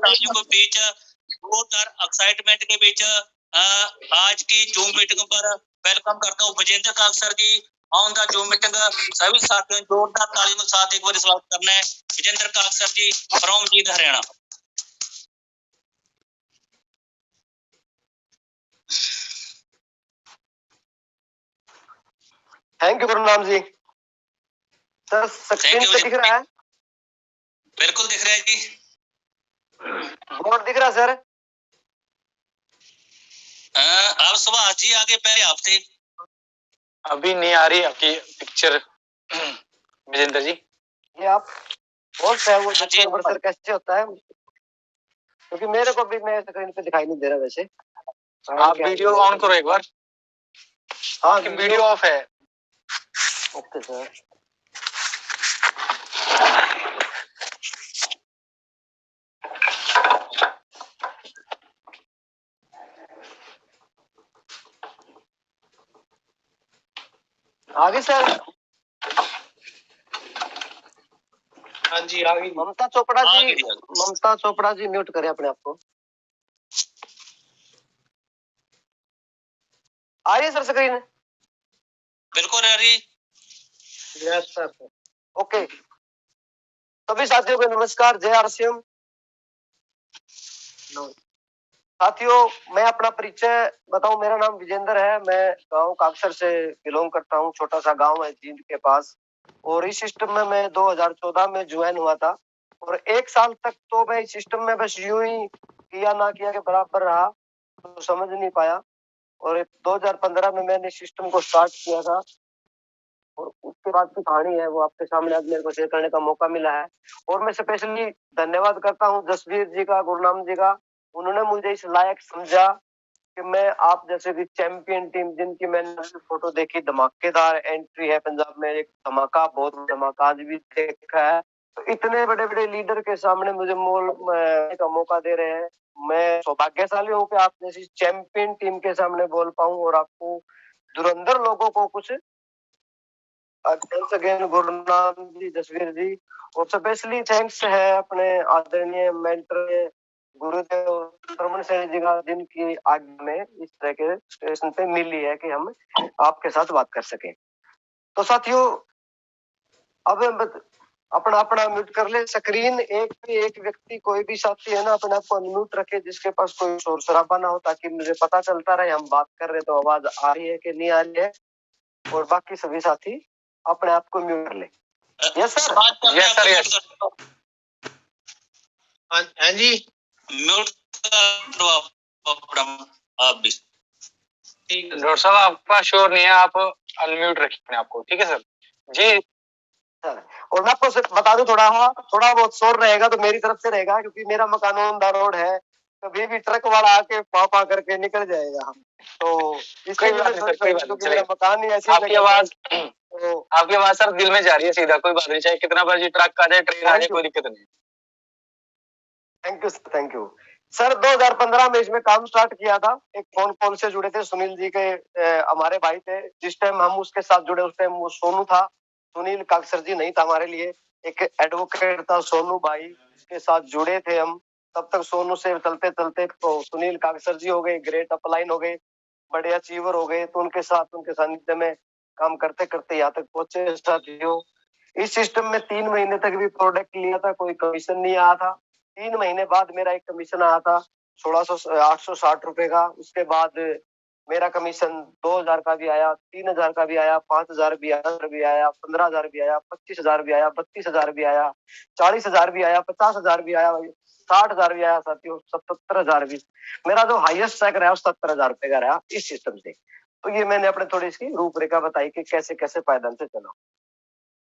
तालियों के बीच, जोरदार एक्साइटमेंट के बीच आज की जूम मीटिंग पर वेलकम करता हूँ Vijendra Kag sir ji on the Zoom meeting. सभी साथियों जोरदार तालियों के साथ एक बार स्वागत करना है Vijendra Kag sir ji from Jind Haryana. Thank you Gurnam ji. Sir screen पे दिख रहा है? बिल्कुल दिख रहा है जी। बोर्ड दिख रहा है सर? आप सुभाष जी आगे पहले आप थे। अभी नहीं आ रही आपकी पिक्चर विजेंद्र जी। ये आप बोर्ड है वो सर कैसे होता है? क्योंकि मेरे को भी मैं स्क्रीन पे दिखाई नहीं दे रहा वैसे। आप वीडियो ऑन करो एक बार। हाँ वीडियो ऑफ है। Okay sir. आगे सर। हाँ जी आगे। ममता चोपड़ा जी म्यूट करें अपने आप को। आ रही है सर स्क्रीन? बिल्कुल आ रही। Yes sir. ओके सभी साथियों को नमस्कार, जय आरसीएम। साथियों मैं अपना परिचय बताऊं, मेरा नाम विजेंद्र है, मैं गांव कागसर से बिलोंग करता हूं। छोटा सा गांव है जींद के पास, और इस सिस्टम में मैं 2014 में ज्वाइन हुआ था, और 1 साल तक तो मैं इस सिस्टम में बस यूं ही किया ना किया के बराबर रहा, तो समझ नहीं पाया। और 2015 में मैंने सिस्टम को स्टार्ट किया था, और उसके बाद की कहानी है वो आपके सामने आज मेरे को शेयर करने का मौका मिला है। और मैं स्पेशली धन्यवाद करता हूँ जसवीर जी का, गुरनाम जी का। उन्होंने मुझे इस लायक समझा कि मैं आप जैसे कि चैंपियन टीम जिनकी मैंने फोटो देखी, धमाकेदार एंट्री है पंजाब में, एक धमाका, बहुत धमाका आज भी देखा है। तो इतने बड़े बड़े लीडर के सामने मुझे मोल का मौका दे रहे हैं। मैं सौभाग्यशाली हूँ कि आप जैसी चैंपियन टीम के सामने बोल पाऊं और आपको धुरंधर लोगों को कुछ गुरुनाम जी, जसवीर जी, और स्पेशली थैंक्स है अपने आदरणीय मेंटर गुरुदेव रमन सिंह जी का, जिनकी आज्ञा में इस तरह के स्टेशन पे मिली है कि हम आपके साथ बात कर सके। तो साथियों अब अपना अपना म्यूट कर ले स्क्रीन। एक व्यक्ति कोई भी साथी है ना, अपने आप को अनम्यूट रखे, जिसके पास कोई शोर शराबा ना हो, ताकि मुझे पता चलता रहे हम बात कर रहे तो आवाज आ रही है कि नहीं आ रही है। और बाकी सभी साथी अपने आप को म्यूट कर ले। Yes sir. Yes sir. Yes हाँ जी म्यूट करो आप भी। ठीक है डॉक्टर साहब, आपका शोर नहीं है, आप अनम्यूट रखिए अपने आप को। ठीक है सर जी। सर और मैं आपको बता दूं, थोड़ा बहुत शोर रहेगा तो मेरी तरफ से रहेगा, क्योंकि मेरा मकान ऑन द रोड है, कभी भी ट्रक वाला आके पा करके निकल जाएगा। तो इसके मेरा मकान ही ऐसी आपकी आवाज सर दिल में जा रही है सीधा, कोई बात नहीं, चाहे कितना बजे ट्रक आ जाए, ट्रेन आ जाए, कोई दिक्कत नहीं। Thank you sir. 2015 में इसमें काम स्टार्ट किया था। एक फोन कॉल से जुड़े थे, सुनील जी के हमारे भाई थे। जिस टाइम हम उसके साथ जुड़े उस टाइम वो सोनू था, सुनील कागसर जी नहीं था हमारे लिए। एक एडवोकेट था सोनू भाई, के साथ जुड़े थे हम। तब तक सोनू से चलते चलते तो सुनील कागसर जी हो गए, ग्रेट अपलाइन हो गए, बड़े अचीवर हो गए। तो उनके सानिध्य में काम करते करते यहाँ तक पहुंचे। साथियों इस सिस्टम में 3 महीने तक भी प्रोडक्ट लिया था, कोई कमीशन नहीं आया था। 3 महीने बाद मेरा एक कमीशन आया था 860 रुपए का। उसके बाद मेरा कमीशन 2000 का भी आया, 3000 का भी आया, 5000 भी आया, 15,000 भी आया, 25,000 भी आया, 32,000 भी आया, 40,000 भी आया, 50,000 भी आया, 60,000 भी आया साथियों, 77,000 भी। मेरा जो हाईएस्ट चेक रहा 77,000 रुपए का रहा इस सिस्टम से। तो ये मैंने अपने थोड़ी इसकी रूपरेखा बताई कि कैसे कैसे पायदान से चला।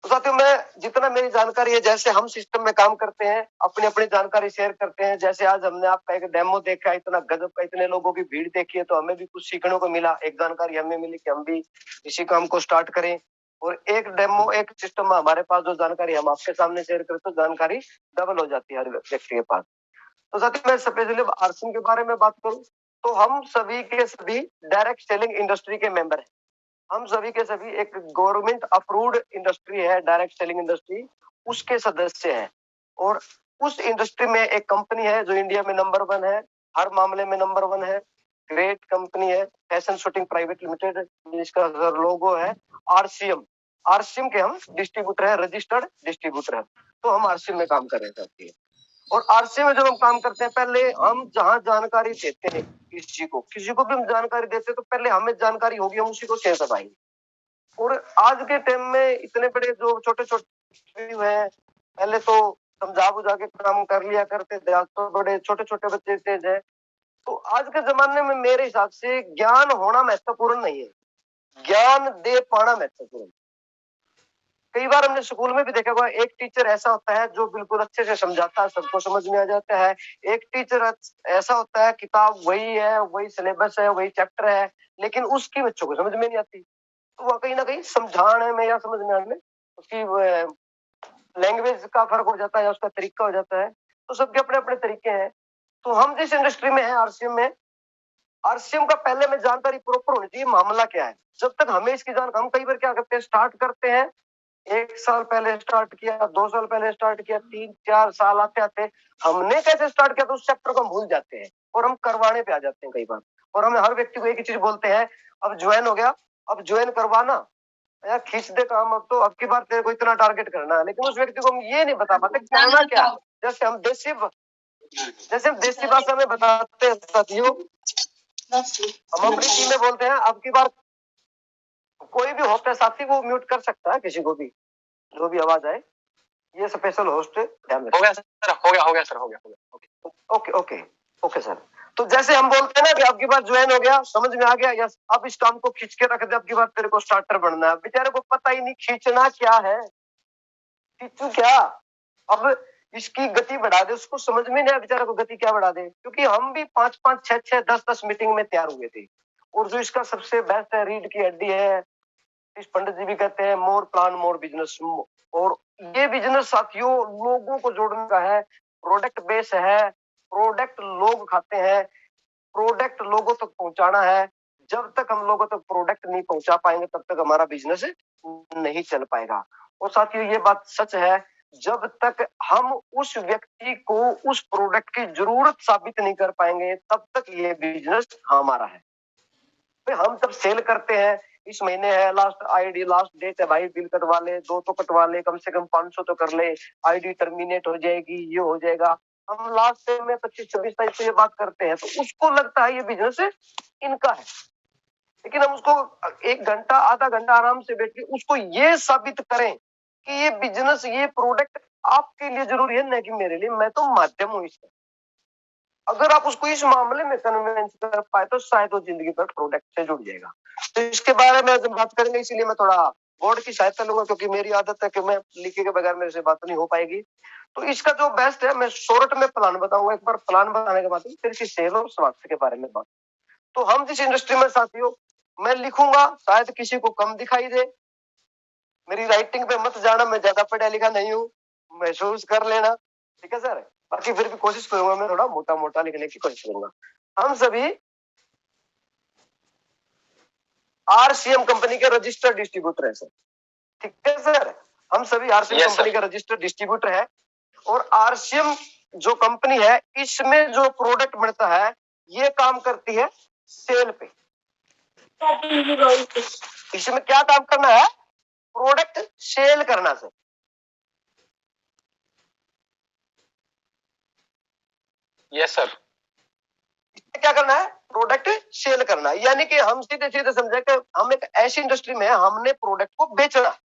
तो साथियों मैं जितना मेरी जानकारी है, जैसे हम सिस्टम में काम करते हैं, अपनी अपनी जानकारी शेयर करते हैं। जैसे आज हमने आपका एक डेमो देखा, इतना गजब का, इतने लोगों की भीड़ देखी है, तो हमें भी कुछ सीखने को मिला। एक जानकारी हमें मिली कि हम भी इसी काम को स्टार्ट करें। और एक डेमो, एक सिस्टम में हमारे पास जो जानकारी हम आपके सामने शेयर करें तो जानकारी डबल हो जाती है हर व्यक्ति के पास। तो साथियों मैं स्पेशली आरसीएम के बारे में बात करूं तो हम सभी के सभी डायरेक्ट सेलिंग इंडस्ट्री के मेंबर हैं। हम सभी के सभी एक गवर्नमेंट अप्रूव्ड इंडस्ट्री है, डायरेक्ट सेलिंग इंडस्ट्री, उसके सदस्य हैं। और उस इंडस्ट्री में एक कंपनी है जो इंडिया में नंबर 1 है, हर मामले में नंबर 1 है, ग्रेट कंपनी है, फैशन शूटिंग प्राइवेट लिमिटेड, जिसका लोगो है आरसीएम। आरसीएम के हम डिस्ट्रीब्यूटर है, रजिस्टर्ड डिस्ट्रीब्यूटर है। तो हम आरसीएम में काम कर रहे हैं। और आरसीएम में जब हम काम करते हैं, पहले हम जहां जानकारी देते हैं किसी को भी हम जानकारी देते हैं, तो पहले हमें जानकारी होगी, हम उसी को शेयर करवाएंगे। और आज के टाइम में इतने बड़े जो छोटे छोटे हैं, पहले तो समझा बुझा के काम कर लिया करते थे, आज तो बड़े छोटे छोटे बच्चे तेज है। तो आज के जमाने में मेरे हिसाब से ज्ञान होना महत्वपूर्ण नहीं है, ज्ञान दे पाना महत्वपूर्ण। कई बार हमने स्कूल में भी देखा होगा, एक टीचर ऐसा होता है जो बिल्कुल अच्छे से समझाता है, सबको समझ में आ जाता है। एक टीचर ऐसा होता है, किताब वही है, वही सिलेबस है, वही चैप्टर है, लेकिन उसकी बच्चों को समझ में नहीं आती। तो वह कहीं ना कहीं समझाने में या समझने में उसकी लैंग्वेज का फर्क हो जाता है या उसका तरीका हो जाता है। तो सबके अपने अपने तरीके हैं। तो हम जिस इंडस्ट्री में है, आरसीएम में, आरसीएम का पहले में जानकारी प्रॉपर होनी चाहिए, मामला क्या है। जब तक हमें इसकी जानकारी, हम कई बार क्या करते हैं, स्टार्ट करते हैं, 1 साल पहले स्टार्ट किया, 2 साल पहले स्टार्ट किया, 3-4 साल आते आते हमने कैसे स्टार्ट किया तो उस चैप्टर को भूल जाते हैं और हम करवाने पे आ जाते हैं कई बार। और हमें हर व्यक्ति को एक ही चीज बोलते हैं, अब ज्वाइन हो गया, अब ज्वाइन करवाना यार, खींच दे काम, अब तो अब की बार तेरे को इतना टारगेट करना है। लेकिन उस व्यक्ति को हम ये नहीं बता पाते करना क्या है। जैसे हम देसी भाषा में बताते हैं साथियों, हम अपनी टीम में बोलते हैं, अब की बार कोई भी होस्ट है साथी, वो म्यूट कर सकता है किसी को भी, जो भी आवाज आए। ये स्पेशल होस्ट ध्यान रखिए। हो गया सर, हो गया सर, हो गया। Okay sir. तो जैसे हम बोलते हैं ना कि अब की बार ज्वाइन हो गया, समझ में आ गया, यस, अब इस काम को खींच के रख दे, अब की बार तेरे को स्टार्टर बनना है। बेचारे को पता ही नहीं खींचना क्या है, खींचू क्या, अब इसकी गति बढ़ा दे, उसको समझ में नहीं आया बेचारे को गति क्या बढ़ा दे। क्योंकि हम भी 5-5, 6-6, 10-10 मीटिंग में तैयार हुए थे। और जो इसका सबसे बेस्ट है, रीढ़ की हड्डी है, इस पंडित जी भी कहते हैं, मोर प्लान मोर बिजनेस। और ये बिजनेस साथियों लोगों को जोड़ने का है, प्रोडक्ट बेस है, प्रोडक्ट लोग खाते हैं, प्रोडक्ट लोगों तक पहुंचाना है। जब तक हम लोगों तक प्रोडक्ट नहीं पहुंचा पाएंगे, तब तक हमारा बिजनेस नहीं चल पाएगा। और साथियों ये बात सच है, जब तक हम उस व्यक्ति को उस प्रोडक्ट की जरूरत साबित नहीं कर पाएंगे, तब तक ये बिजनेस हमारा है। हम तब सेल करते हैं, इस महीने है लास्ट आईडी, लास्ट डेट है भाई, बिल कटवा ले, 2 तो कटवा ले, कम से कम 500 तो कर ले, आईडी टर्मिनेट हो जाएगी, ये हो जाएगा। हम लास्ट में 25-26 तारीख को ये बात करते हैं, तो उसको लगता है ये बिजनेस इनका है। लेकिन हम उसको 1 घंटा, आधा घंटा आराम से बैठ के उसको ये साबित करें कि ये बिजनेस, ये प्रोडक्ट आपके लिए जरूरी है, न कि मेरे लिए, मैं तो माध्यम हूँ इसका। अगर आप उसको इस मामले में कन्विंस कर पाए, तो शायद वो जिंदगी भर प्रोडक्ट से जुड़ जाएगा। तो इसके बारे में जब बात करेंगे, इसीलिए मैं थोड़ा बोर्ड की सहायता लूंगा, क्योंकि मेरी आदत है कि मैं लिखे के बगैर मेरे से बात नहीं हो पाएगी। तो इसका जो बेस्ट है, मैं शॉर्ट में प्लान बताऊंगा। एक बार प्लान बताने के बाद फिर इसकी सेल और स्वास्थ्य के बारे में बात। तो हम जिस इंडस्ट्री में साथियों, मैं लिखूंगा, शायद किसी को कम दिखाई दे, मेरी राइटिंग पे मत जाना, मैं ज्यादा पढ़ा लिखा नहीं हूँ, महसूस कर लेना, ठीक है सर। बाकी फिर भी कोशिश करूंगा, मैं थोड़ा मोटा मोटा लिखने की कोशिश करूंगा। हम सभी आरसीएम कंपनी के रजिस्टर्ड डिस्ट्रीब्यूटर है सर, ठीक है सर। हम सभी आरसीएम कंपनी का रजिस्टर्ड डिस्ट्रीब्यूटर है। और आरसीएम जो कंपनी है, इसमें जो प्रोडक्ट बनता है, ये काम करती है सेल पे। इसमें क्या काम करना है, प्रोडक्ट सेल करना सर। Yes sir. क्या करना है, प्रोडक्ट सेल करना। यानी कि हम सीधे सीधे समझे कि हम एक ऐसी इंडस्ट्री में है, हमने प्रोडक्ट को बेचना।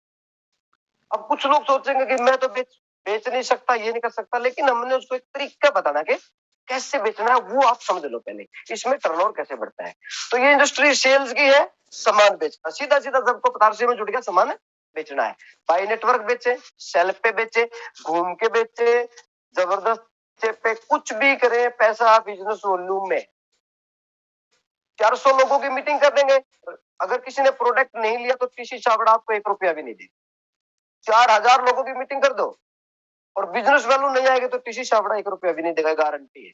अब कुछ लोग सोचेंगे कि मैं तो बेच नहीं सकता, ये नहीं कर सकता, लेकिन हमने उसको एक तरीका बताना कि कैसे बेचना है, वो आप समझ लो पहले, इसमें टर्नओवर कैसे बढ़ता है। तो ये इंडस्ट्री सेल्स की है, सामान बेचना, सीधा सीधा सबको पदार्थ में जुड़ गया, सामान बेचना है। बाई नेटवर्क बेचे, सेल्फ पे बेचे, घूम के बेचे, जबरदस्त पे कुछ भी करे, पैसा बिजनेस वॉल्यूम में। 400 लोगों की मीटिंग कर देंगे, अगर किसी ने प्रोडक्ट नहीं लिया तो टीसी छाबड़ा आपको 1 रुपया भी नहीं दे। 4000 लोगों की मीटिंग कर दो और बिजनेस वैल्यू नहीं आएगी तो टीसी छाबड़ा 1 रुपया भी नहीं देगा, गारंटी है।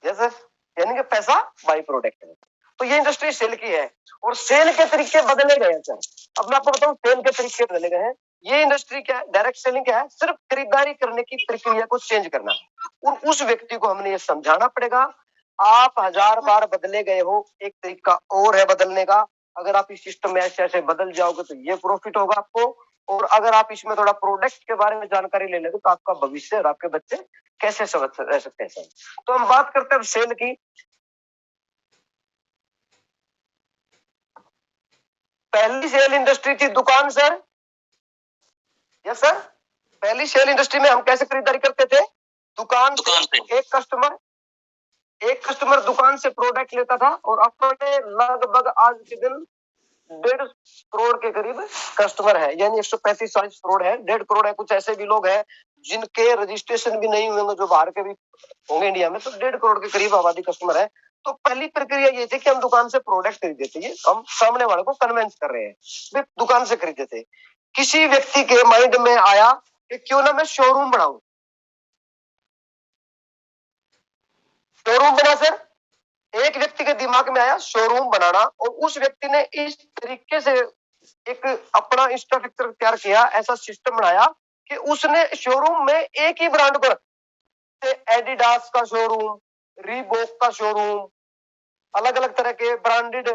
यस सर, यानी कि पैसा बाई प्रोडक्ट है। तो ये इंडस्ट्री सेल की है और सेल के तरीके बदले गए हैं सर। अब मैं आपको बताऊं सेल के तरीके बदले गए हैं। ये इंडस्ट्री क्या है, डायरेक्ट सेलिंग क्या है, सिर्फ खरीदारी करने की प्रक्रिया को चेंज करना है। और उस व्यक्ति को हमने ये समझाना पड़ेगा, आप 1000 बार बदले गए हो, एक तरीका और है बदलने का। अगर आप इस सिस्टम में ऐसे ऐसे बदल जाओगे तो ये प्रॉफिट होगा आपको। और अगर आप इसमें थोड़ा प्रोडक्ट के बारे में जानकारी ले लेंगे तो आपका भविष्य और आपके बच्चे कैसे रह सकते हैं। तो हम बात करते हैं सेल की। पहली सेल इंडस्ट्री थी दुकान सर। यस सर, पहली सेल इंडस्ट्री में हम कैसे खरीदारी करते थे? दुकान से। एक कस्टमर दुकान से प्रोडक्ट लेता था और अपने लगभग आज के दिन 1.5 करोड़ के करीब कस्टमर है, यानी 135-40 करोड़ है, 1.5 करोड़ है। कुछ ऐसे भी लोग हैं जिनके रजिस्ट्रेशन भी नहीं हुए, जो बाहर के भी होंगे इंडिया में, तो 1.5 करोड़ के करीब आबादी कस्टमर है। तो पहली प्रक्रिया ये थी कि हम दुकान से प्रोडक्ट खरीदते थे, हम सामने वाले को कन्वेंस कर रहे हैं, दुकान से खरीदते थे। किसी व्यक्ति के माइंड में आया कि क्यों ना मैं शोरूम बनाऊं। शोरूम बना सर, एक व्यक्ति के दिमाग में आया शोरूम बनाना, और उस व्यक्ति ने इस तरीके से एक अपना इंफ्रास्ट्रक्चर तैयार किया, ऐसा सिस्टम बनाया कि उसने शोरूम में एक ही ब्रांड को, एडिडास का शोरूम, रीबॉक का शोरूम, अलग अलग तरह के ब्रांडेड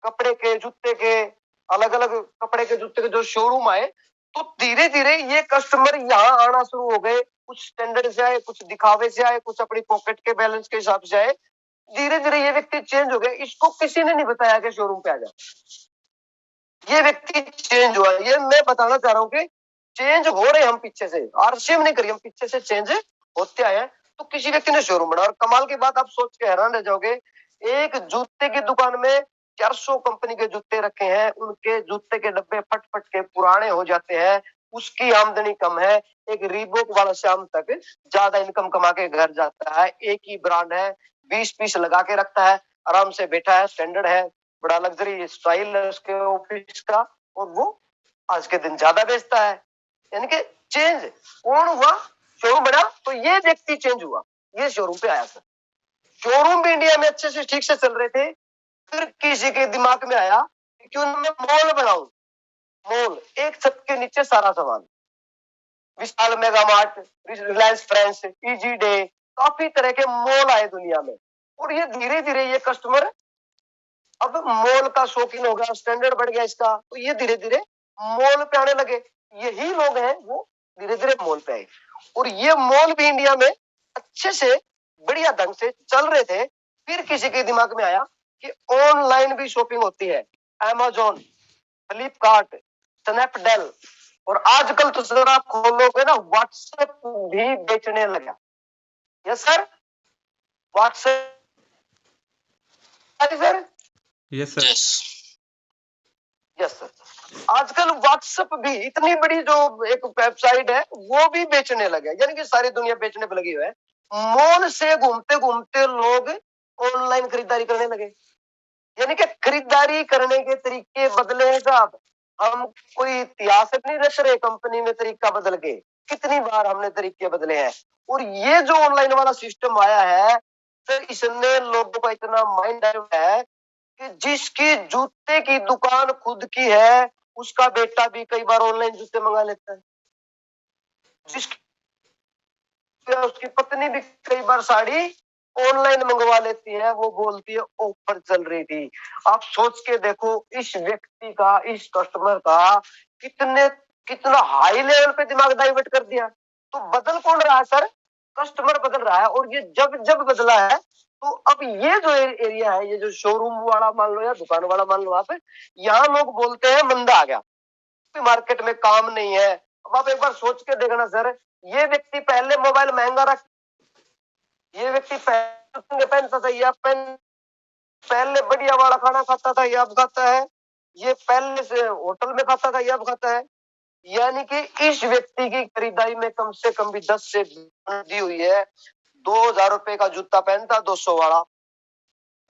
कपड़े के, जूते के, अलग अलग कपड़े के, जूते के जो शोरूम आए, तो धीरे धीरे ये कस्टमर यहाँ आना शुरू हो गए। कुछ स्टैंडर्ड से आए, कुछ दिखावे से आए, कुछ अपनी पॉकेट के बैलेंस के हिसाब से आए। धीरे धीरे ये व्यक्ति चेंज हो गए। इसको किसी ने नहीं बताया कि शोरूम पे आ जाओ, ये व्यक्ति चेंज हुआ। ये मैं बताना चाह रहा हूँ कि चेंज हो रहे हम पीछे से, आरसीएम नहीं करिए, हम पीछे से चेंज होते आए हैं। तो किसी व्यक्ति ने शोरूम बनाया, और कमाल की बात, आप सोच के हैरान रह जाओगे, एक जूते की दुकान में 400 कंपनी के जूते रखे हैं, उनके जूते के डब्बे फट फट के पुराने हो जाते हैं, उसकी आमदनी कम है। एक रीबॉक वाला शाम तक ज्यादा इनकम कमा के घर जाता है, एक ही ब्रांड है, 20 पीस लगा के रखता है, आराम से बैठा है, स्टैंडर्ड है, बड़ा लग्जरी स्टाइल है उसके ऑफिस का, और वो आज के दिन ज्यादा बेचता है। यानी कि चेंज कौन हुआ? शोरूम बना तो ये व्यक्ति चेंज हुआ, ये शोरूम पे आया सर। शोरूम भी इंडिया में अच्छे से ठीक से चल रहे थे, फिर किसी के दिमाग में आया कि क्यों ना मैं मॉल बनाऊं। मॉल, एक छत के नीचे सारा सामान, Vishal mega mart, Reliance friends, easy day, काफी तरह के मॉल आए दुनिया में। और ये धीरे धीरे ये कस्टमर अब मॉल का शौकीन हो गया, स्टैंडर्ड बढ़ गया इसका, तो ये धीरे धीरे मॉल पे आने लगे। यही लोग हैं वो धीरे धीरे मॉल पे आए, और ये मॉल भी इंडिया में अच्छे से बढ़िया ढंग से चल रहे थे। फिर किसी के दिमाग में आया कि ऑनलाइन भी शॉपिंग होती है, अमेजोन, फ्लिपकार्ट, स्नैपडील, और आजकल तो सर आप खोलोगे ना, व्हाट्सएप भी बेचने लगा। Yes sir, WhatsApp sir. Yes sir. Yes sir, आजकल व्हाट्सएप भी इतनी बड़ी जो एक वेबसाइट है वो भी बेचने लगे, यानी कि सारी दुनिया बेचने पे लगी हुई है। मॉल से घूमते घूमते लोग ऑनलाइन खरीदारी करने लगे, यानी कि खरीदारी करने के तरीके बदले हैं साहब। हम कोई इतिहास नहीं रच रहे कंपनी में तरीका बदल के, कितनी बार हमने तरीके बदले हैं। और ये जो ऑनलाइन वाला सिस्टम आया है, तो इसने लोगों का इतना माइंड डाइवर्ट है कि जिसकी जूते की दुकान खुद की है, उसका बेटा भी कई बार ऑनलाइन जूते मंगा लेता है, जिसकी उसकी पत्नी भी कई बार साड़ी ऑनलाइन मंगवा लेती है। वो बोलती है ऑफर चल रही थी। आप सोच के देखो, इस व्यक्ति का, इस कस्टमर का कितना हाई लेवल पे दिमाग डाइवर्ट कर दिया। तो बदल कौन रहा है सर? कस्टमर बदल रहा है। और ये जब जब बदला है, तो अब ये जो एरिया है, ये जो शोरूम वाला मान लो या दुकान वाला मान लो, आप यहाँ लोग बोलते हैं मंदा आ गया, मार्केट में काम नहीं है। अब आप एक बार सोच के देखना सर, ये व्यक्ति पहले मोबाइल महंगा रख, ये व्यक्ति पहले पहनता था, ये पहले बढ़िया वाला खाना खाता था, ये अब खाता है। ये पहले से होटल में खाता था, ये अब खाता है। यानी कि इस व्यक्ति की खरीदारी में कम से कम भी 10 से दी हुई है। 2000 रुपए का जूता पहनता, 200 वाला,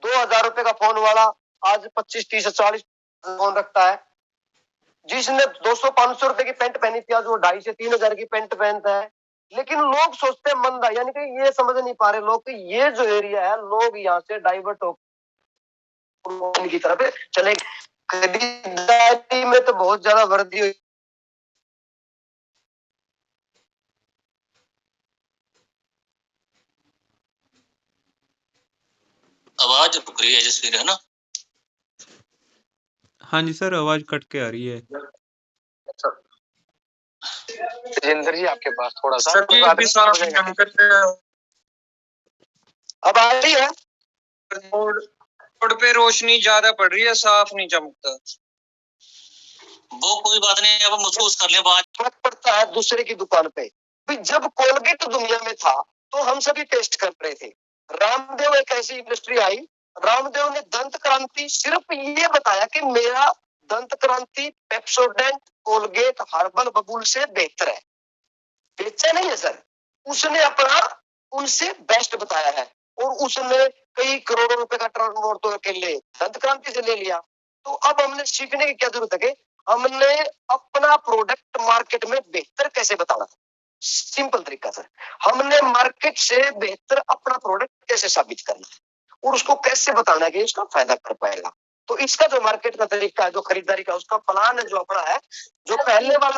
2000 रुपए का फोन वाला आज 25, 30, 40 फोन रखता है। जिसने 200-500 रुपए की पैंट पहनी थी, आज वो 2500 से 3000 की पैंट पहनता है। लेकिन लोग सोचते हैं मंदा, यानी कि ये समझ नहीं पा रहे लोग कि ये जो एरिया है, लोग यहाँ से डाइवर्ट हो की तरफ चले। खरीदारी में तो बहुत ज्यादा वृद्धि हुई आवाज रुक रही है जसवीर, है ना? हाँ जी सर, आवाज कट के आ रही है। तेजिंदर जी आपके पास थोड़ा सा सर, अब आ रही है? रोड पे रोशनी ज्यादा पड़ रही है, साफ नहीं चमकता। वो कोई बात नहीं, अब मुझको कर ले बात। फर्क पड़ता है दूसरे की दुकान पे। भाई जब कोलगेट दुनिया में था तो हम सभी टेस्ट कर रहे थे। रामदेव एक ऐसी इंडस्ट्री आई, रामदेव ने दंत क्रांति सिर्फ ये बताया कि मेरा दंत क्रांति पेप्सोडेंट कोलगेट हर्बल बबूल से बेहतर है। बेचा नहीं है सर, उसने अपना उनसे बेस्ट बताया है और उसने कई करोड़ों रुपए का टर्नओवर तो अकेले दंत क्रांति से ले लिया। तो अब हमने सीखने की क्या जरूरत है कि हमने अपना प्रोडक्ट मार्केट में बेहतर कैसे बताना। सिंपल तरीका सर, हमने मार्केट से बेहतर अपना प्रोडक्ट कैसे साबित करना है और उसको कैसे बताना है कि उसका फायदा कर पाएगा। तो इसका जो मार्केट का तरीका है, जो खरीदारी का उसका प्लान है, जो अपना है, जो पहले वाला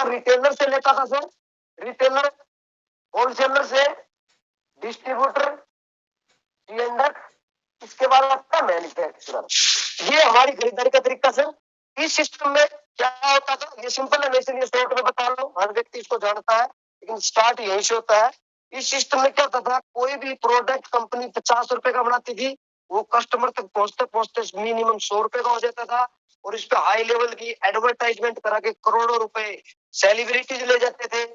रिटेलर से लेता था सर, रिटेलर, होलसेलर से, डिस्ट्रीब्यूटर, इसके बाद आपका मैन्युफैक्चरर। ये हमारी खरीदारी का तरीका सर। इस सिस्टम में क्या होता था, ये सिंपल है, मैं इसलिए शॉर्ट में बता रहा हूँ, हर व्यक्ति इसको जानता है, लेकिन स्टार्ट यहीं से होता है। इस सिस्टम में क्या होता था, कोई भी प्रोडक्ट कंपनी 50 रुपए का बनाती थी, वो कस्टमर तक पहुंचते पहुंचते मिनिमम 100 रुपए का हो जाता था और इस पे हाई लेवल की एडवर्टाइजमेंट करा के करोड़ों रुपए सेलिब्रिटीज ले जाते थे।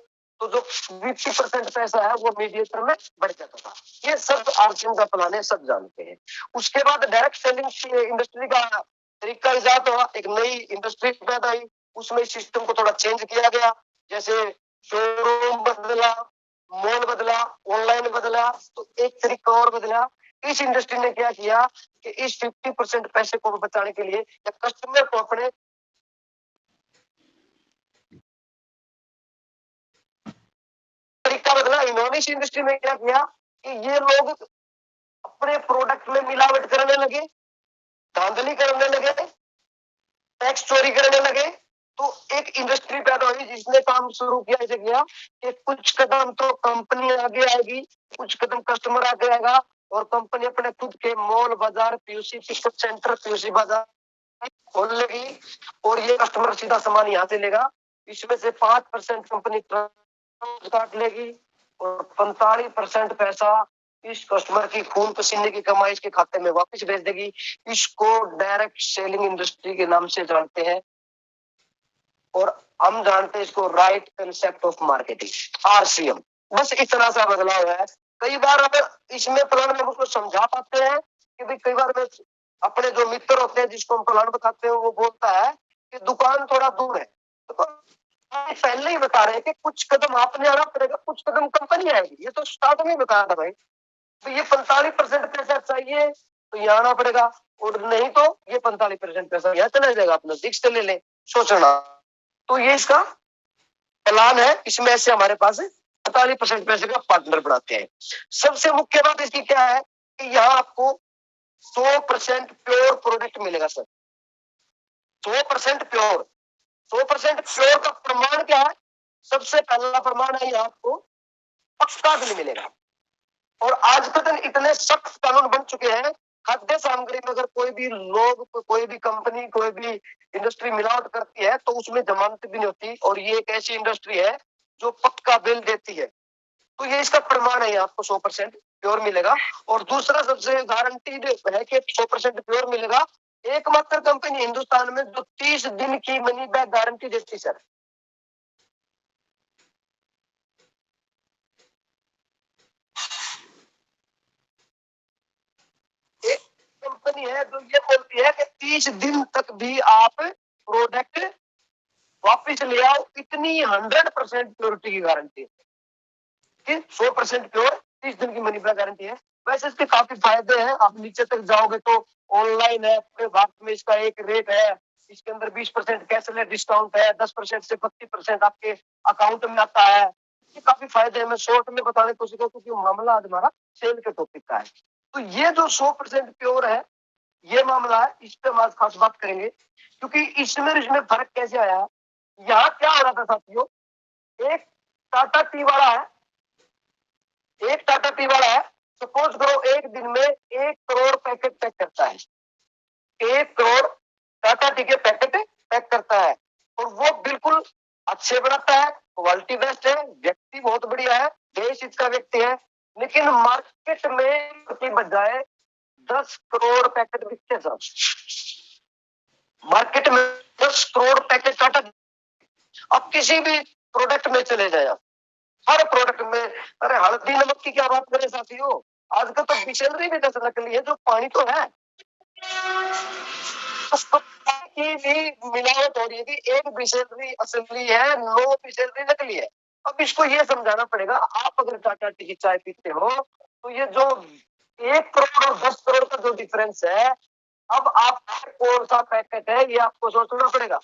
तो जो 50% पैसा है वो मीडिएटर में बढ़ जाता था। ये सब आरसीएम का प्लान है, सब जानते हैं। उसके बाद डायरेक्ट सेलिंग इंडस्ट्री का तरीका इजाद हुआ, एक नई इंडस्ट्री पैदा हुई, उसमें सिस्टम को थोड़ा चेंज किया गया। जैसे शोरूम बदला, मॉल बदला, ऑनलाइन बदला, तो एक तरीका और बदला। इस इंडस्ट्री ने क्या किया कि इस 50% पैसे को बचाने के लिए या कस्टमर को अपने तरीका बदला। इन्होंने इस इंडस्ट्री में क्या किया कि ये लोग अपने प्रोडक्ट में मिलावट करने लगे, धांधली करने लगे, टैक्स चोरी करने लगे। तो एक इंडस्ट्री पैदा हुई जिसने काम शुरू किया, ऐसे किया कि कुछ कदम तो कंपनी आगे आएगी, कुछ कदम कस्टमर आगे आएगा और कंपनी अपने खुद के मॉल, बाजार, पीयूसी पिकअप सेंटर, पीयूसी बाजार खोल लेगी और ये कस्टमर सीधा सामान यहाँ से लेगा। इसमें से 5% कंपनी काट लेगी और 45% पैसा इस कस्टमर की खून पसीने की कमाई इसके खाते में वापस भेज देगी। इसको डायरेक्ट सेलिंग इंडस्ट्री के नाम से जानते हैं और हम जानते हैं इसको right concept of marketing, RCM. बस इतना सा बदलाव है। कई बार अगर इसमें प्लान में उसको समझा पाते हैं कि भाई, कई बार में अपने जो मित्र होते हैं जिसको हम प्लान बताते हैं वो बोलता है कि दुकान थोड़ा दूर है, तो पहले ही बता रहे हैं कि कुछ कदम आपने आना पड़ेगा, कुछ कदम कंपनी आएगी। ये तो स्टार्ट में बताया था भाई, तो ये 45% पैसा चाहिए तो यहाँ आना पड़ेगा और नहीं तो ये 45% पैसा यहाँ चला जाएगा, अपना दिक्स ले ले, सोचना। तो ये इसका प्लान है। इसमें से हमारे पास 45% पैसे का पार्टनर बनाते हैं। सबसे मुख्य बात इसकी क्या है कि यहाँ आपको 100% प्योर प्रोडक्ट मिलेगा सर। 100% प्योर, 100% प्योर का प्रमाण क्या है? सबसे पहला प्रमाण है यहाँ आपको पक्का बिल मिलेगा। और आज तक इतने सख्त कानून बन चुके हैं, खाद्य सामग्री में अगर कोई भी लोग, कोई भी कंपनी, कोई भी इंडस्ट्री मिलावट करती है तो उसमें जमानत भी नहीं होती और ये एक ऐसी इंडस्ट्री है जो पक्का बिल देती है। तो ये इसका प्रमाण है, आपको 100% प्योर मिलेगा। और दूसरा सबसे गारंटीड है कि 100% प्योर मिलेगा। एकमात्र कंपनी हिंदुस्तान में जो 30 दिन की मनी बैक गारंटी देती सर। एक कंपनी है जो ये बोलती है कि 30 दिन तक भी आप प्रोडक्ट वापस ले आओ, इतनी 100% प्योरिटी की गारंटी है। 100% प्योर, 30 दिन की मनी बैक गारंटी है। वैसे इसके काफी फायदे हैं। आप नीचे तक जाओगे तो ऑनलाइन है, पूरे भारत में इसका एक रेट है, इसके अंदर 20% कैशलेस डिस्काउंट है, 10% से 32% आपके अकाउंट में आता है। ये काफी फायदे हैं। मैं शॉर्ट में बताने की कोशिश करूँ क्योंकि मामला आज हमारा सेल के टॉपिक का है। तो ये जो 100% प्योर है, ये मामला है, इस पे हम आज खास बात करेंगे क्योंकि इसमें फर्क कैसे आया। यहाँ क्या हो रहा था साथियों, एक टाटा टी वाला है, एक टाटा टी वाला है, सपोज करो एक दिन में 1 करोड़ पैकेट पैक करता है, 1 करोड़ टाटा टी के पैकेट पैक करता है, और वो बिल्कुल अच्छे बनाता है, क्वालिटी बेस्ट है, व्यक्ति बहुत बढ़िया है, देश हित का व्यक्ति है, लेकिन मार्केट में की बजाय 10 करोड़ पैकेट बिकते सब, मार्केट में 10 करोड़ पैकेट टाटा। अब किसी भी प्रोडक्ट में चले जाए, हर प्रोडक्ट में, अरे हल्दी नमक की क्या बात करें साथियों, आजकल तो बिचलरी भी 10 नकली है, जो पानी तो है की भी मिलावट हो रही है कि एक बिचलरी असली है, 9 बिचलरी नकली है। अब इसको ये समझाना पड़ेगा, आप अगर टाटा टी की चाय पीते हो तो ये जो 1 करोड़ और 10 करोड़ का जो डिफरेंस है, अब आप कौन सा पैकेट है ये आपको सोचना पड़ेगा।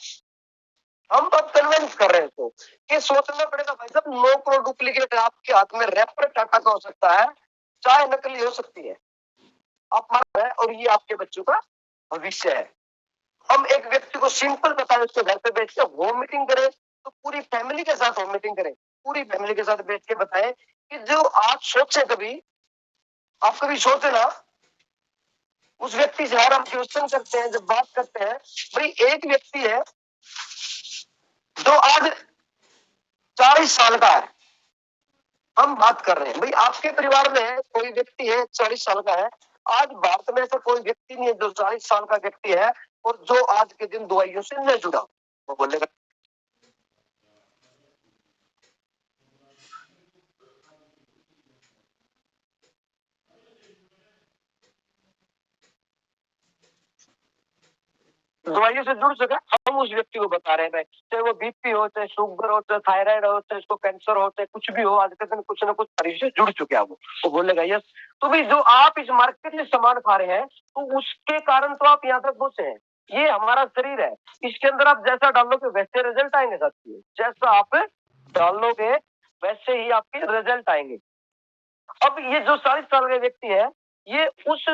हम अब कन्विंस कर रहे हैं तो कि सोचना पड़ेगा भाई साहब, 9 करोड़ डुप्लीकेट आपके हाथ में रैपर टाटा का हो सकता है, चाय नकली हो सकती है, आप मान रहे हैं, और ये आपके बच्चों का भविष्य है। हम एक व्यक्ति को सिंपल बताएं, उसके घर पे बैठ के होम मीटिंग करें, तो पूरी फैमिली के साथ होम मीटिंग करें, पूरी फैमिली के साथ बैठ के बताएं कि जो आप सोचे, कभी आप कभी सोचे ना, उस व्यक्ति से यार हम क्वेश्चन करते हैं, जब बात करते हैं, भाई एक व्यक्ति है जो आज 40 साल का है, हम बात कर रहे हैं, भाई आपके परिवार में कोई व्यक्ति है 40 साल का है, आज भारत में ऐसा कोई व्यक्ति नहीं है जो 40 साल का व्यक्ति है और जो आज के दिन दवाइयों से न जुड़ा, वो बोलेगा दवाइयों से जुड़ सका। हम उस व्यक्ति को बता रहे हैं, चाहे वो बीपी हो, चाहे शुगर हो, चाहे थायराइड हो, चाहे उसको कैंसर हो, चाहे कुछ भी हो, आज के दिन कुछ ना कुछ शरीर से जुड़ चुके हैं वो बोलेगा यस। तो भी जो आप इस मार्केट में सामान खा रहे हैं, तो उसके कारण तो आप यहाँ तक पहुंचे हैं, ये हमारा शरीर है, इसके अंदर आप जैसा डालोगे वैसे रिजल्ट आएंगे साथियों, जैसा आप डालोगे वैसे ही आपके रिजल्ट आएंगे। अब ये जो 40 साल का व्यक्ति है, ये उस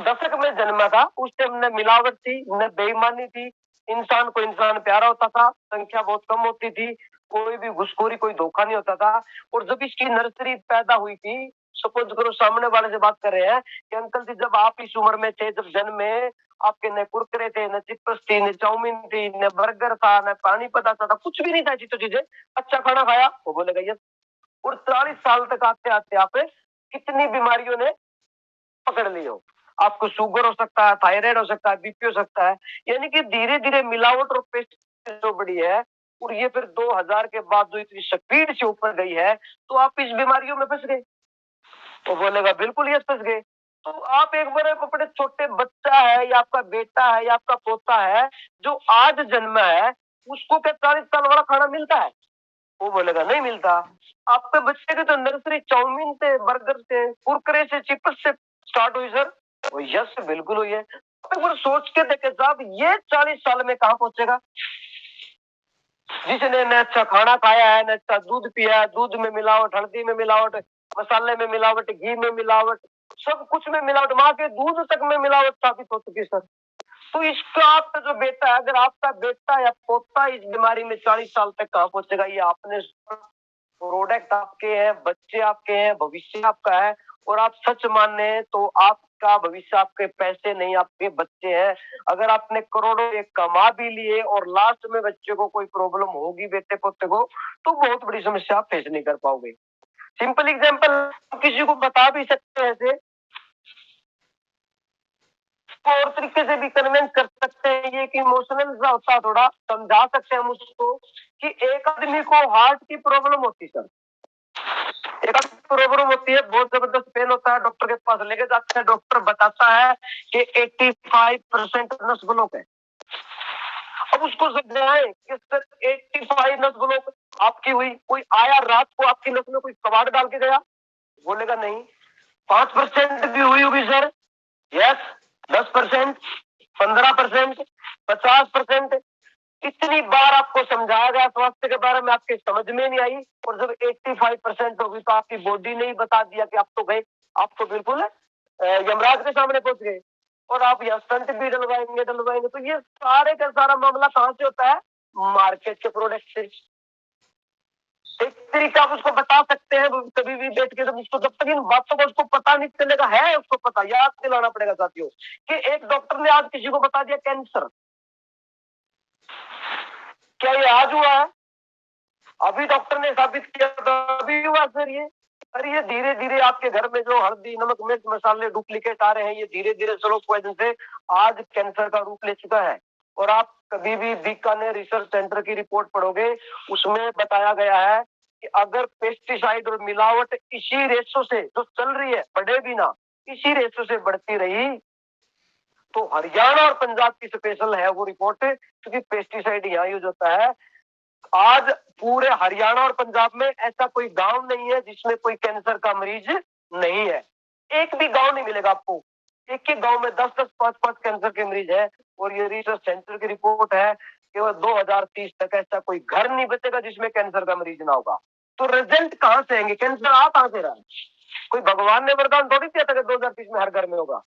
दशक में जन्मा था, उस टाइम न मिलावट थी, न बेईमानी थी, इंसान को इंसान प्यारा होता था, संख्या बहुत कम होती थी, कोई भी घुसखोरी, कोई धोखा नहीं होता था। और जब इसकी नर्सरी पैदा हुई थी, सपोज करो सामने वाले से बात कर रहे हैं कि अंकल जी जब आप इस उम्र में थे, जब जन्म में आपके न कुरकुरे थे, न चिप्स थी, न चाउमीन थी, न बर्गर था, न पानी पता था, कुछ भी नहीं था, चीजों चीजें, अच्छा खाना खाया, वो बोलेगा यस। और 40 साल तक आते आते आप कितनी बीमारियों ने पकड़ ली हो, आपको शुगर हो सकता है, थायराइड हो सकता है, बीपी हो सकता है, यानी कि धीरे धीरे मिलावट और पेस्ट जो बड़ी है, और ये फिर 2000 के बाद जो इतनी स्पीड से ऊपर गई है, तो आप इस बीमारियों में फंस गए। वो बोलेगा बिल्कुल ये फंस गए। तो आप एक बार अपने छोटे बच्चा है या आपका बेटा है या आपका पोता है जो आज जन्मा है, उसको क्या 40 साल वाला खाना मिलता है? वो बोलेगा नहीं मिलता। आपके बच्चे के तो नर्सरी चाउमीन से, बर्गर से, कुरकुरे से, चिप्स से स्टार्ट हुई सर। यस बिल्कुल हुई है। एक बार सोच के देखे साहब, ये 40 साल में कहाँ पहुंचेगा? जिसने न अच्छा खाना खाया है, न अच्छा दूध पिया है, दूध में मिलावट, हल्दी में मिलावट, मसाले में मिलावट, घी में मिलावट, सब कुछ में मिलावट, माँ के दूध तक में मिलावट साबित हो चुकी सर। तो इसका आपका जो बेटा है, अगर आपका बेटा या पोता इस बीमारी में 40 साल तक कहाँ पहुंचेगा? ये आपने प्रोडक्ट आपके हैं, बच्चे आपके हैं, भविष्य आपका है। और आप सच माने तो आपका भविष्य आपके पैसे नहीं, आपके बच्चे हैं। अगर आपने करोड़ों एक कमा भी लिए और लास्ट में बच्चे को कोई प्रॉब्लम होगी, बेटे पोते को, तो बहुत बड़ी समस्या आप फेस नहीं कर पाओगे। सिंपल एग्जांपल किसी को बता भी सकते हैं ऐसे, और तरीके से भी कन्विंस कर सकते हैं, ये कि इमोशनल सा होता है, थोड़ा समझा सकते हैं हम उसको कि एक आदमी को हार्ट की प्रॉब्लम होती है सर, एक प्रॉब्लम होती है, बहुत जबरदस्त पेन होता है, डॉक्टर के पास लेके जाते हैं, डॉक्टर बताता है कि 85% नस ब्लॉक है। अब उसको समझाएं कि सर 85 नस ब्लॉक आपकी हुई, कोई आया रात को आपकी नस में कोई कबाड़ डाल के गया? बोलेगा नहीं। 5% भी हुई होगी सर? यस। 10%, 15%, 50%, इतनी बार आपको समझाया गया स्वास्थ्य के बारे में, आपके समझ में नहीं आई, और जब 85% होगी तो आपकी बॉडी ने ही बता दिया कि आप तो गए, आप तो बिल्कुल यमराज के सामने पहुंच गए, और आप यहाँ स्टंट भी डलवाएंगे। तो ये सारे का सारा मामला कहाँ से होता है? मार्केट के प्रोडक्ट से। एक तरीका आप उसको बता सकते हैं कभी भी बैठ के, जब उसको, जब तक इन बातों का उसको पता नहीं चलेगा, है उसको पता, याद दिलाना पड़ेगा साथियों कि एक डॉक्टर ने आज किसी को बता दिया कैंसर। क्या ये आज हुआ है? अभी डॉक्टर ने साबित किया था, अभी हुआ सर ये। अरे ये धीरे धीरे आपके घर में जो हल्दी नमक मिर्च मसाले डुप्लीकेट आ रहे हैं, ये धीरे धीरे स्लो पॉइजन से आज कैंसर का रूप ले चुका है। और आप कभी भी बीकानेर रिसर्च सेंटर की रिपोर्ट पढ़ोगे, उसमें बताया गया है कि अगर पेस्टिसाइड और मिलावट इसी रेशो से जो चल रही है, बढ़े भी ना, इसी रेशो से बढ़ती रही, तो हरियाणा और पंजाब की स्पेशल है वो रिपोर्ट, क्योंकि पेस्टिसाइड यहाँ यूज होता है। आज पूरे हरियाणा और पंजाब में ऐसा कोई गांव नहीं है जिसमें कोई कैंसर का मरीज नहीं है। एक भी गांव नहीं मिलेगा आपको, एक एक गांव में 10-10, 5-5 कैंसर के मरीज है। और ये रिसर्च सेंटर की रिपोर्ट है कि 2030 तक ऐसा कोई घर नहीं बचेगा जिसमें कैंसर का मरीज ना होगा। तो रिजल्ट कहां से आएंगे? कैंसर आ कहां से रहा है? कोई भगवान ने वरदान थोड़ी दिया था कि 2030 में हर घर में होगा।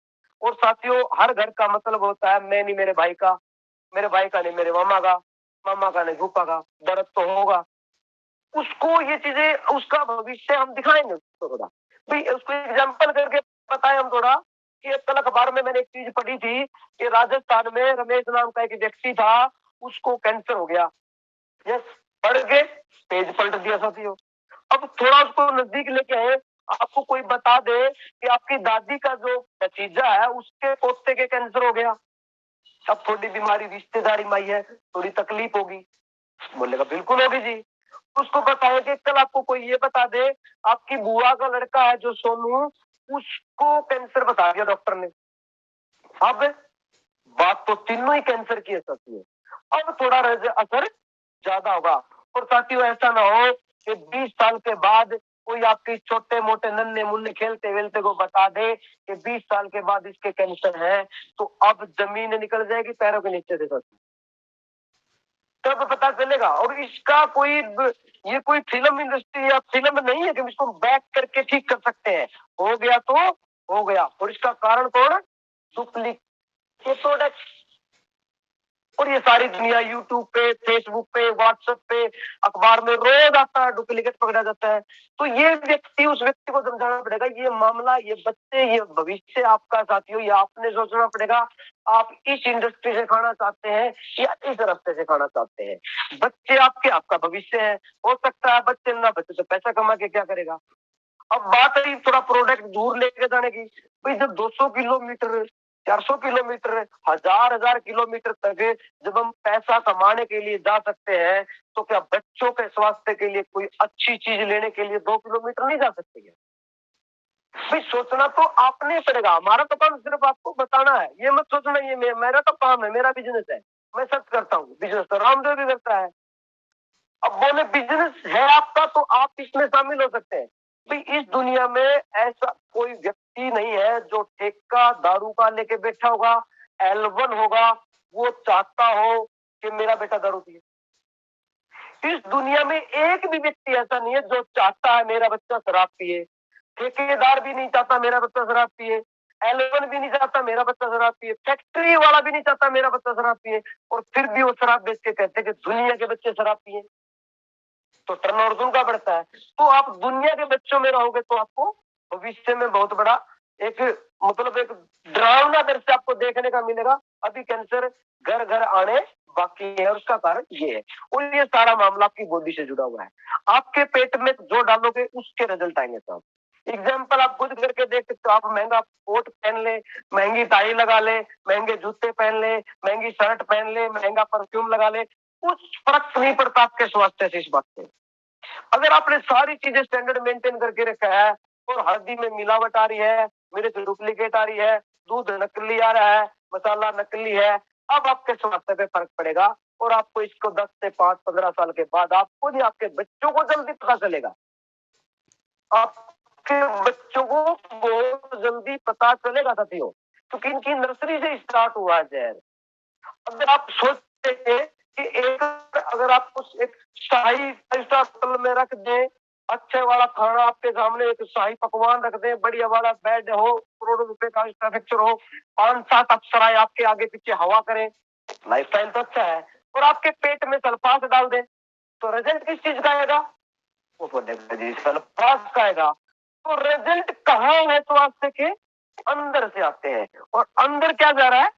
और साथियों, हर घर का मतलब होता है मैं नहीं मेरे भाई का, मेरे भाई का नहीं मेरे मामा का, मामा का नहीं फूफा का, दर्द तो होगा। उसको ये चीजें, उसका भविष्य हम दिखाएंगे उसको थोड़ा, भाई उसको एग्जाम्पल करके बताएं हम थोड़ा। कि कल अखबार में मैंने एक चीज पढ़ी थी कि राजस्थान में रमेश नाम का एक व्यक्ति था, उसको कैंसर हो गया। यस, पढ़ के पेज पलट दिया साथियों। अब थोड़ा उसको नजदीक लेके आए, आपको कोई बता दे कि आपकी दादी का जो भतीजा है उसके पोते के कैंसर हो गया। अब थोड़ी बीमारी रिश्तेदारी में आई है, थोड़ी तकलीफ होगी। बोलेगा बिल्कुल होगी जी। उसको बताया कि कल आपको कोई ये बता दे आपकी बुआ का लड़का है जो सोनू, उसको कैंसर बता दिया डॉक्टर ने। अब बात तो तीनों ही कैंसर की है साथियों। अब थोड़ा असर ज्यादा होगा। और साथियों, ऐसा ना हो कि 20 साल के बाद कोई आपके छोटे मोटे नन्हे मुन्ने खेलते वेलते को बता दे कि 20 साल के बाद इसके कैंसर है, तो अब जमीन निकल जाएगी पैरों के नीचे से साथियों, तब पता चलेगा। और इसका कोई, ये कोई फिल्म इंडस्ट्री या फिल्म नहीं है कि इसको बैक करके ठीक कर सकते हैं। हो गया तो हो गया। और इसका कारण कौन? Duplicate product. और ये सारी दुनिया यूट्यूब पे, फेसबुक पे, व्हाट्सएप पे, अखबार में रोज आता है, डुप्लीकेट पकड़ा जाता है। तो ये व्यक्ति, उस व्यक्ति को समझाना पड़ेगा ये मामला, ये बच्चे, ये भविष्य आपका साथियों, ये आपने सोचना पड़ेगा। आप इस इंडस्ट्री से खाना चाहते हैं या इस रास्ते से खाना चाहते हैं? बच्चे आपके, आपका भविष्य है। हो सकता है बच्चे ना बच्चे तो पैसा कमा के क्या करेगा। अब बात रही थोड़ा प्रोडक्ट दूर लेके जाने की, भाई जब 200 किलोमीटर, 400 किलोमीटर, 1000 किलोमीटर तक जब हम पैसा कमाने के लिए जा सकते हैं, तो क्या बच्चों के स्वास्थ्य के लिए कोई अच्छी चीज लेने के लिए 2 किलोमीटर नहीं जा सकते क्या? भाई सोचना तो आपने पड़ेगा। हमारा तो काम सिर्फ आपको बताना है, ये मत सोचना ये मेरा तो काम है, मेरा बिजनेस है, मैं सर्च करता हूँ। बिजनेस तो रामदेव भी करता है। अब बोले बिजनेस है आपका तो आप इसमें शामिल हो सकते हैं। भाई इस दुनिया में ऐसा कोई व्यक्ति नहीं है जो ठेका दारू का लेके बैठा होगा, L1 होगा, वो चाहता हो कि मेरा बेटा दारू पिए। इस दुनिया में एक भी व्यक्ति ऐसा नहीं है जो चाहता है मेरा बच्चा शराब पिए। ठेकेदार भी नहीं चाहता मेरा बच्चा शराब पिए, L1 भी नहीं चाहता मेरा बच्चा शराब पिए, फैक्ट्री वाला भी नहीं चाहता मेरा बच्चा शराब पिए। और फिर भी वो शराब बेच के कहते हैं कि दुनिया के बच्चे शराब पिए, तो टर्नओवर उनका बढ़ता है। तो आप दुनिया के बच्चों में रहोगे तो आपको भविष्य में बहुत बड़ा एक, मतलब एक डरावना दृश्य आपको देखने का मिलेगा। अभी कैंसर घर घर आने बाकी है, और उसका कारण ये है। और ये सारा मामला आपकी बॉडी से जुड़ा हुआ है। आपके पेट में जो डालोगे उसके रिजल्ट आएंगे साहब। एग्जाम्पल आप खुद करके देख सकते हो। आप महंगा कोट पहन ले, महंगी टाई लगा ले, महंगे जूते पहन ले, महंगी शर्ट पहन ले, महंगा परफ्यूम लगा ले, कुछ फर्क नहीं पड़ता आपके स्वास्थ्य से इस बात से। अगर आपने सारी चीजें स्टैंडर्ड मेंटेन करके रखा है और हल्दी में मिलावट आ रही है, मिर्च डुप्लीकेट आ रही है, दूध नकली आ रहा है, मसाला नकली है, अब आपके स्वास्थ्य पे फर्क पड़ेगा। और आपको इसको 10 से 5-15 साल के बाद आपको नहीं, आपके बच्चों को जल्दी पता चलेगा। आपके बच्चों को बहुत जल्दी पता चलेगा साथियों, क्योंकि इनकी नर्सरी से स्टार्ट हुआ जहर। अगर आप सोचते हैं कि एक, अगर आप उस एक शाही 5 स्टार में रख दें, अच्छे वाला खाना आपके सामने, एक शाही पकवान रख दें, बढ़िया वाला बेड हो, करोड़ों रुपए का इंफ्रास्ट्रक्चर हो, 5-7 अप्सराएं आपके आगे पीछे हवा करें, लाइफस्टाइल तो अच्छा है, और आपके पेट में सल्फास डाल दें, तो रिजल्ट किस चीज का आएगा? वो बोलेगा जी सर पास का आएगा। तो रिजल्ट कहाँ है स्वास्थ्य के अंदर से आते हैं, और अंदर क्या जा रहा है,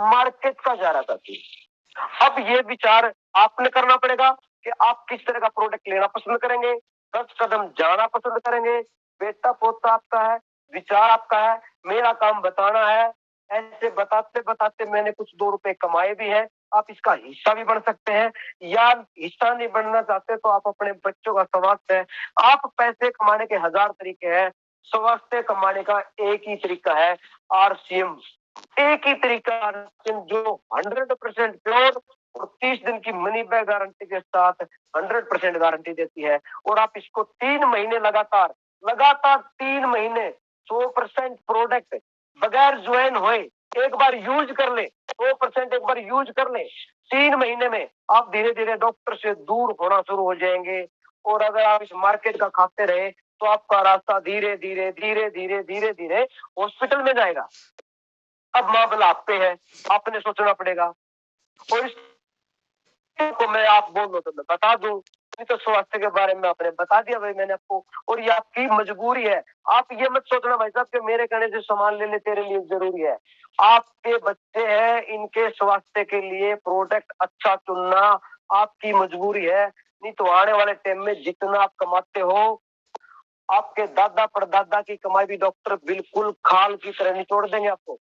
मार्केट का जा रहा था। अब ये विचार आपने करना पड़ेगा कि आप किस तरह का प्रोडक्ट लेना पसंद करेंगे, 10 कदम जाना पसंद करेंगे। बेटा पोता आपका है, विचार आपका है, मेरा काम बताना है। ऐसे बताते बताते मैंने कुछ 2 रुपए कमाए भी हैं। आप इसका हिस्सा भी बन सकते हैं, या हिस्सा नहीं बनना चाहते तो आप अपने बच्चों का स्वास्थ्य है। आप पैसे कमाने के 1000 तरीके हैं, स्वास्थ्य कमाने का एक ही तरीका है, RCM। एक ही तरीका RCM जो 100% प्योर और 30 दिन की मनी बैक गारंटी के साथ 100% गारंटी देती है। और आप इसको 3 महीने लगातार 3 महीने 100% प्रोडक्ट बगैर ज्वाइन हुए एक बार यूज कर ले, 100% एक बार यूज कर ले, 3 महीने में आप धीरे धीरे डॉक्टर से दूर होना शुरू हो जाएंगे। और अगर आप इस मार्केट का खाते रहे तो आपका रास्ता धीरे धीरे धीरे धीरे धीरे धीरे हॉस्पिटल में जाएगा। अब मामला आप पे है, आपने सोचना पड़ेगा। और को मैं आप बोल दो तो मैं बता दूं, नहीं तो स्वास्थ्य के बारे में आपने बता दिया भाई मैंने आपको, और ये आपकी मजबूरी है। आप ये मत सोचना भाई साहब कि मेरे कहने से सामान ले ले तेरे लिए जरूरी है। आपके बच्चे हैं, इनके स्वास्थ्य के लिए प्रोडक्ट अच्छा चुनना आपकी मजबूरी है। नहीं तो आने वाले टाइम में जितना आप कमाते हो, आपके दादा परदादा की कमाई भी डॉक्टर बिल्कुल खाल की तरह निचोड़ देंगे आपको।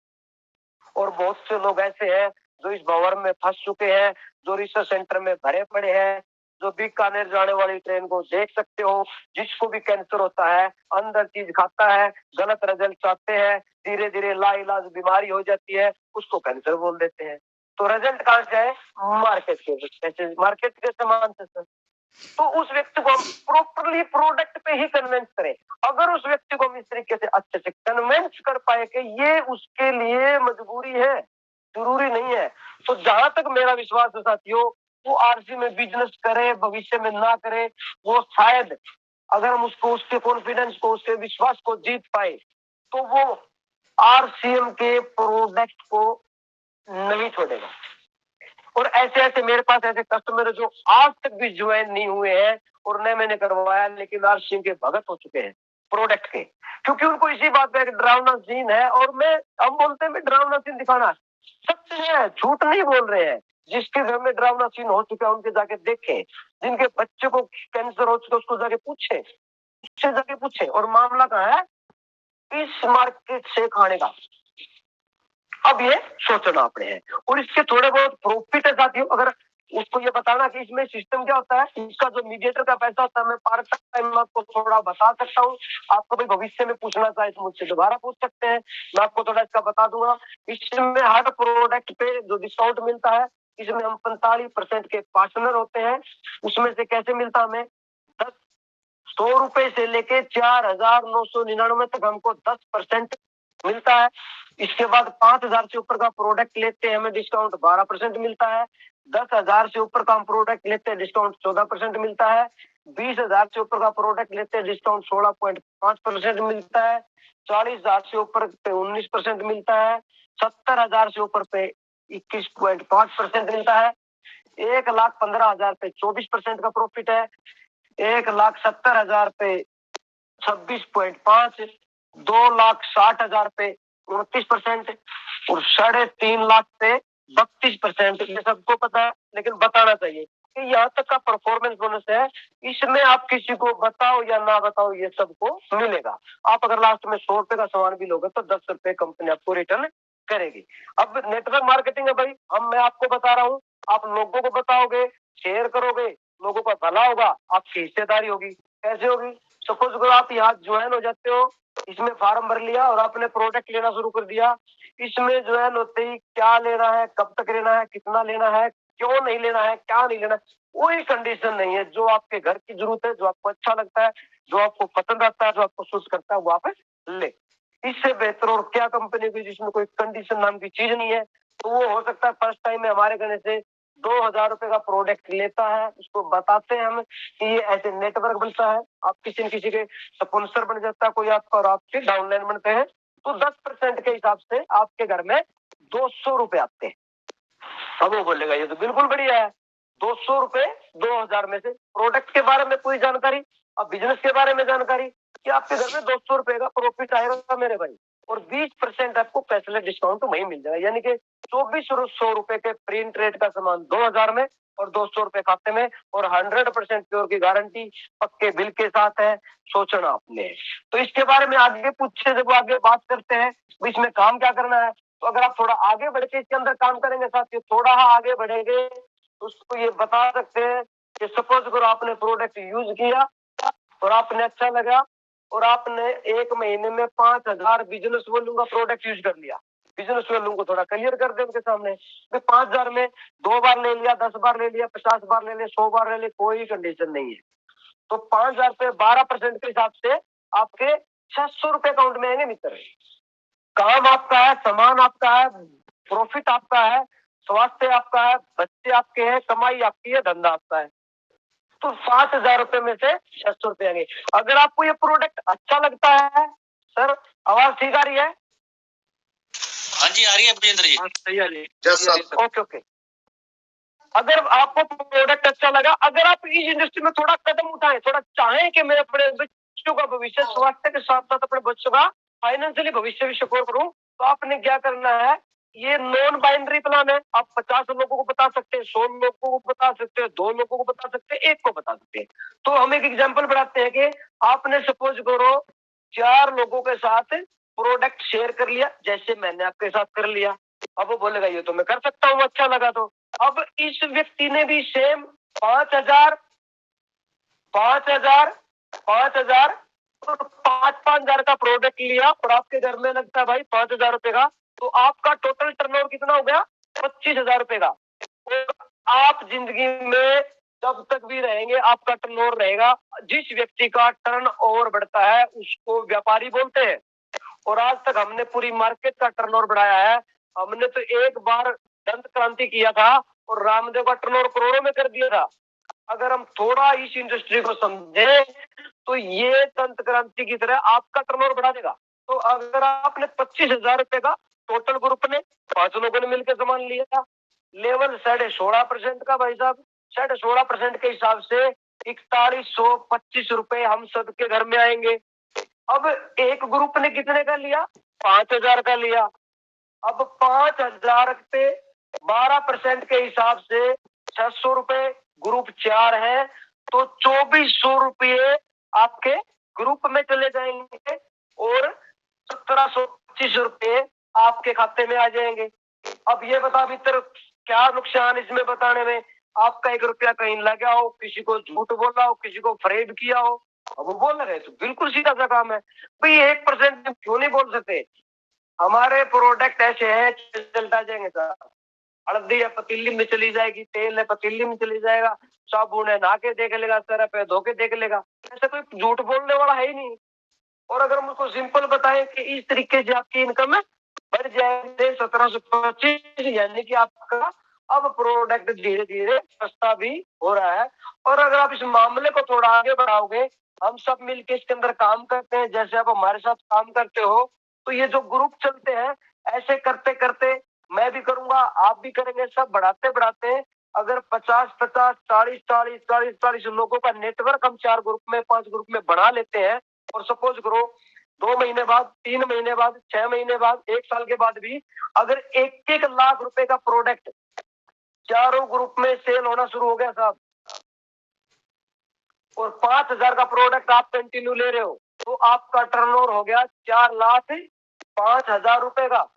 और बहुत से लोग ऐसे हैं जो इस भंवर में फंस चुके हैं, जो रिसर्च सेंटर में भरे पड़े हैं, जो बीकानेर जाने वाली ट्रेन को देख सकते हो, जिसको भी कैंसर होता है, अंदर चीज खाता है, गलत रिजल्ट आते हैं, धीरे धीरे लाइलाज बीमारी हो जाती है, उसको कैंसर बोल देते हैं। तो रिजल्ट कहाँ से है, मार्केट के सामान से सर। तो उस व्यक्ति को हम प्रॉपरली प्रोडक्ट पे ही कन्विंस करें। अगर उस व्यक्ति को हम इस तरीके से अच्छे से कन्विंस कर पाए कि ये उसके लिए मजबूरी है, जरूरी नहीं है, तो जहां तक मेरा विश्वास है साथियों, वो RC में बिजनेस करे, भविष्य में ना करे, वो शायद अगर हम उसको उसके कॉन्फिडेंस को, उसके विश्वास को जीत पाए तो वो RCM के प्रोडक्ट को नहीं छोड़ेगा। और ऐसे ऐसे मेरे पास ऐसे कस्टमर जो आज तक भी ज्वाइन नहीं हुए हैं और न मैंने करवाया, लेकिन RCM के भगत हो चुके हैं प्रोडक्ट के, क्योंकि उनको इसी बात पे डरावना सीन है। और हम बोलते हैं डरावना सीन दिखाना सत्य है, झूठ नहीं बोल रहे हैं। जिसके घर में डरावना सीन हो चुका है उनके जाके देखें, जिनके बच्चे को कैंसर हो चुका है उसको जाके पूछे, उससे जाके पूछे। और मामला कहाँ है, इस मार्केट से खाने का। अब ये सोचना आपने है, और इसके थोड़े बहुत प्रॉफिट है साथियों। अगर उसको ये बताना कि इसमें सिस्टम क्या होता है, इसका जो मीडिएटर का पैसा होता है, मैं पार्ट टाइम आपको थोड़ा बता सकता हूँ। आपको भी भविष्य में पूछना चाहे तो मुझसे दोबारा पूछ सकते हैं, मैं आपको थोड़ा इसका बता दूंगा। इसमें हर प्रोडक्ट पे जो डिस्काउंट मिलता है, इसमें हम 45% के पार्टनर होते हैं। उसमें से कैसे मिलता हमें, 100 रुपए से लेके 4999 तक हमको 10% मिलता है। इसके बाद 5000 से ऊपर का प्रोडक्ट लेते हैं हमें डिस्काउंट 12% मिलता है। 10,000 से ऊपर का हम प्रोडक्ट लेते हैं डिस्काउंट 14% मिलता है। 20,000 से ऊपर का प्रोडक्ट लेते हैं डिस्काउंट 16.5% मिलता है। 40,000 से ऊपर पे 19% मिलता है। 70,000 से ऊपर पे 21.5% मिलता है। 1,15,000 पे 24% का प्रॉफिट है। 1,70,000 पे 26.5, 2,60,000 पे 29% और 3.5 लाख पे 32%। ये सबको पता है, लेकिन बताना चाहिए कि यहाँ तक का परफॉर्मेंस बोनस है। इसमें आप किसी को बताओ या ना बताओ, ये सबको मिलेगा। आप अगर लास्ट में 100 रुपए का सामान भी लोगे तो 10 रुपए कंपनी आपको रिटर्न करेगी। अब नेटवर्क मार्केटिंग है भाई, मैं आपको बता रहा हूँ, आप लोगों को बताओगे, शेयर करोगे, लोगों का भला होगा, आपकी हिस्सेदारी होगी। कैसे होगी, सपोज करो आप यहाँ ज्वाइन हो जाते हो, इसमें फॉर्म भर लिया और आपने प्रोडक्ट लेना शुरू कर दिया। इसमें ज्वाइन होते ही क्या लेना है, कब तक लेना है, कितना लेना है, क्यों नहीं लेना है, क्या नहीं लेना, कोई कंडीशन नहीं है। जो आपके घर की जरूरत है, जो आपको अच्छा लगता है, जो आपको पसंद आता है, जो आपको सूट करता है, वो आप ले। इससे बेहतर और क्या कंपनी की जिसमें कोई कंडीशन नाम की चीज नहीं है। तो वो हो सकता है फर्स्ट टाइम में हमारे कहने से 2,000 रुपए का प्रोडक्ट लेता है, उसको बताते हैं हम कि ये ऐसे नेटवर्क बनता है, आप किसी न किसी के स्पॉन्सर बन जाता है कोई आपका और आपके डाउनलाइन बनते हैं, तो 10% के हिसाब से आपके घर में 200 रुपए आते हैं। अब वो बोलेगा ये तो बिल्कुल बढ़िया है, 200 रुपए 2,000 में से। प्रोडक्ट के बारे में पूरी जानकारी अब बिजनेस के बारे में जानकारी कि आपके घर में 200 रुपए का प्रॉफिट आएगा मेरे भाई, और 20% आपको कैशलेस डिस्काउंट वहीं मिल जाएगा, यानी कि 2400 रुपए के प्रिंट रेट का सामान 2000 में और 200 रुपए खाते में, और 100% प्योर की गारंटी पक्के बिल के साथ है। सोचना आपने। तो इसके बारे में आगे पूछे, जब आगे बात करते हैं इसमें काम क्या करना है, तो अगर आप थोड़ा आगे बढ़ के इसके अंदर काम करेंगे साथियों, थोड़ा आगे बढ़ेंगे तो उसको ये बता सकते हैं कि सपोज करो आपने प्रोडक्ट यूज किया और आपने अच्छा लगा और आपने 1 महीने में 5000 बिजनेस वॉल्यूम का प्रोडक्ट यूज कर लिया। बिजनेस वॉल्यूम को थोड़ा क्लियर कर दे उनके सामने, 5000 में 2 बार ले लिया, 10 बार ले लिया, 50 बार ले लिया, 100 बार ले लिया, कोई कंडीशन नहीं है। तो 5000 पे 12% के हिसाब से आपके 600 रुपए अकाउंट में आएंगे मित्र। काम आपका है, सामान आपका है, प्रॉफिट आपका है, स्वास्थ्य आपका है, बच्चे आपके हैं, कमाई आपकी है, धंधा आपका है। तो 5000 रुपए में से 600 रुपए आएंगे। अगर आपको ये प्रोडक्ट अच्छा लगता है, सर आवाज ठीक आ रही है? हाँ जी आ रही है विजेंद्र जी। सही आ रही है। Okay okay. अगर आपको प्रोडक्ट अच्छा लगा, अगर आप इस इंडस्ट्री में थोड़ा कदम उठाएं, थोड़ा चाहें कि मैं अपने बच्चों का भविष्य स्वास्थ्य के साथ साथ अपने बच्चों का फाइनेंशियली भविष्य भी सिक्योर करूं, तो आपने क्या करना है, ये नॉन बाइनरी प्लान है। आप 50 लोगों को बता सकते हैं, 100 लोगों को बता सकते हैं, 2 लोगों को बता सकते हैं, 1 को बता सकते हैं। तो हम एक एग्जांपल बढ़ाते हैं कि आपने सपोज करो 4 लोगों के साथ प्रोडक्ट शेयर कर लिया, जैसे मैंने आपके साथ कर लिया। अब वो बोलेगा ये तो मैं कर सकता हूँ, अच्छा लगा तो। अब इस व्यक्ति ने भी सेम 5000 और 5,000 का प्रोडक्ट लिया और आपके घर में लगता है भाई 5,000 रुपए का, तो आपका टोटल टर्नओवर कितना हो गया? 25,000 रुपए का। और आप जिंदगी में जब तक भी रहेंगे आपका टर्नओवर रहेगा। जिस व्यक्ति का टर्नओवर बढ़ता है उसको व्यापारी बोलते हैं। और आज तक हमने पूरी मार्केट का टर्नओवर बढ़ाया है। हमने तो एक बार दंत क्रांति किया था और रामदेव का टर्नओवर करोड़ों में कर दिया था। अगर हम थोड़ा इस इंडस्ट्री को समझे तो ये दंत क्रांति की तरह आपका टर्नओवर बढ़ा देगा। तो अगर आपने 25,000 रुपए का टोटल ग्रुप ने 5 लोगों ने मिलकर सामान लिया, लेवल 16.5% का भाई साहब, 16.5% के हिसाब से 4125 रुपए हम सबके घर में आएंगे। अब एक ग्रुप ने कितने का लिया? 5,000 का लिया। अब 5,000 पे 12% के हिसाब से 600 रुपए, ग्रुप 4 है तो 2400 रुपये आपके ग्रुप में चले जाएंगे और 1725 रुपये आपके खाते में आ जाएंगे। अब ये बता मित्र क्या नुकसान इसमें बताने में? आपका 1 रुपया कहीं लगा हो, किसी को झूठ बोला हो, किसी को फ्रेड किया हो, अब वो बोल रहे तो बिल्कुल सीधा सा काम है भाई। 1% क्यों नहीं बोल सकते? हमारे प्रोडक्ट ऐसे हैं चलता जाएंगे सर। हल्दी है पतीली में चली जाएगी, तेल है पतीली में चली जाएगा, साबुन है नहा के देख लेगा, सरफ है धो के देख लेगा। ऐसा कोई झूठ बोलने वाला है ही नहीं। और अगर हम उसको सिंपल बताएं कि इस तरीके से आपकी इनकम बढ़ जाएगी 1725, यानी कि आपका अब प्रोडक्ट धीरे धीरे सस्ता भी हो रहा है। और अगर आप इस मामले को थोड़ा आगे बढ़ाओगे, हम सब मिलकर इसके अंदर काम करते हैं, जैसे आप हमारे साथ काम करते हो, तो ये जो ग्रुप चलते हैं ऐसे करते करते मैं भी करूंगा, आप भी करेंगे, सब बढ़ाते बढ़ाते अगर 50-50, 40-40 लोगों का नेटवर्क हम 4 ग्रुप में 5 ग्रुप में बना लेते हैं, और सपोज करो 2 महीने बाद, 3 महीने बाद, 6 महीने बाद, 1 साल के बाद भी अगर 1-1 लाख रुपए का प्रोडक्ट चारों ग्रुप में सेल होना शुरू हो गया साहब, और 5,000 का प्रोडक्ट आप कंटिन्यू ले रहे हो, तो आपका टर्नओवर हो गया 4,05,000 रुपए का।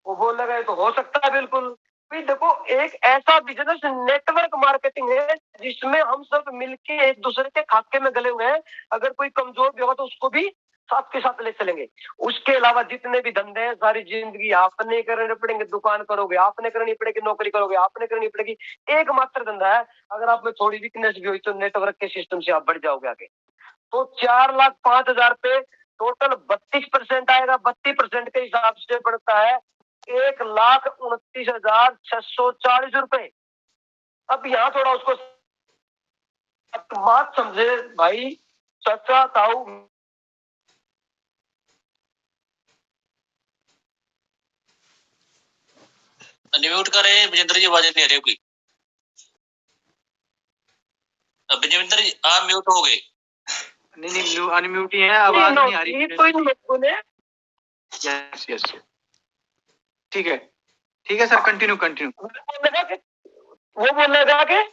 वो बोल लगा तो हो सकता है बिल्कुल। भाई देखो एक ऐसा बिजनेस नेटवर्क मार्केटिंग है जिसमें हम सब मिलके एक दूसरे के खाके में गले हुए हैं। अगर कोई कमजोर भी होगा तो उसको भी साथ के साथ ले चलेंगे। उसके अलावा जितने भी धंधे हैं सारी जिंदगी आपने करने पड़ेंगे, दुकान करोगे आपने करनी पड़ेगी, नौकरी करोगे आपने करनी पड़ेगी। एकमात्र धंधा है, अगर आप में थोड़ी वीकनेस भी हुई तो नेटवर्क के सिस्टम से आप बढ़ जाओगे आगे। तो 4,05,000 पे टोटल 32% आएगा, 32% के हिसाब से बढ़ता है 1,29,640 रुपए। अब यहाँ थोड़ा उसको बात समझे भाई, चाचा ताऊ म्यूट करे विजेंद्र जी, आवाज नहीं आ रही कोई। विजेंद्र जी आप म्यूट हो गए। नहीं अनम्यूट ही है, आवाज नहीं आ रही। तो इन लोगों ने यस ठीक है सर, कंटिन्यू वो बोलेगा कि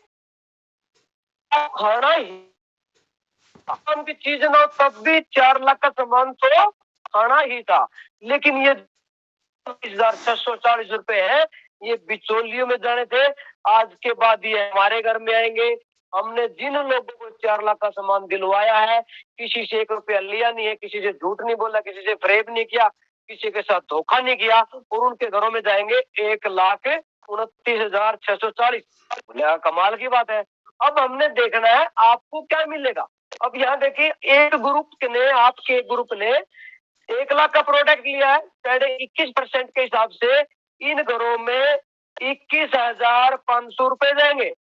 खाना ही काम की चीज ना, तब भी 4 लाख का सामान तो खाना ही था। लेकिन ये 20,640 रुपए है, ये बिचौलियों में जाने थे। आज के बाद ये हमारे घर में आएंगे। हमने जिन लोगों को 4 लाख का सामान दिलवाया है, किसी से 1 रुपया लिया नहीं है, किसी से झूठ नहीं बोला, किसी से फ्रेब नहीं किया, किसी के साथ धोखा नहीं किया, और उनके घरों में जाएंगे 1,29,640। कमाल की बात है। अब हमने देखना है आपको क्या मिलेगा। अब यहाँ देखिए, एक ग्रुप ने, आपके ग्रुप ने 1 लाख का प्रोडक्ट लिया है, 21% के हिसाब से इन घरों में 21,500 रुपए जाएंगे,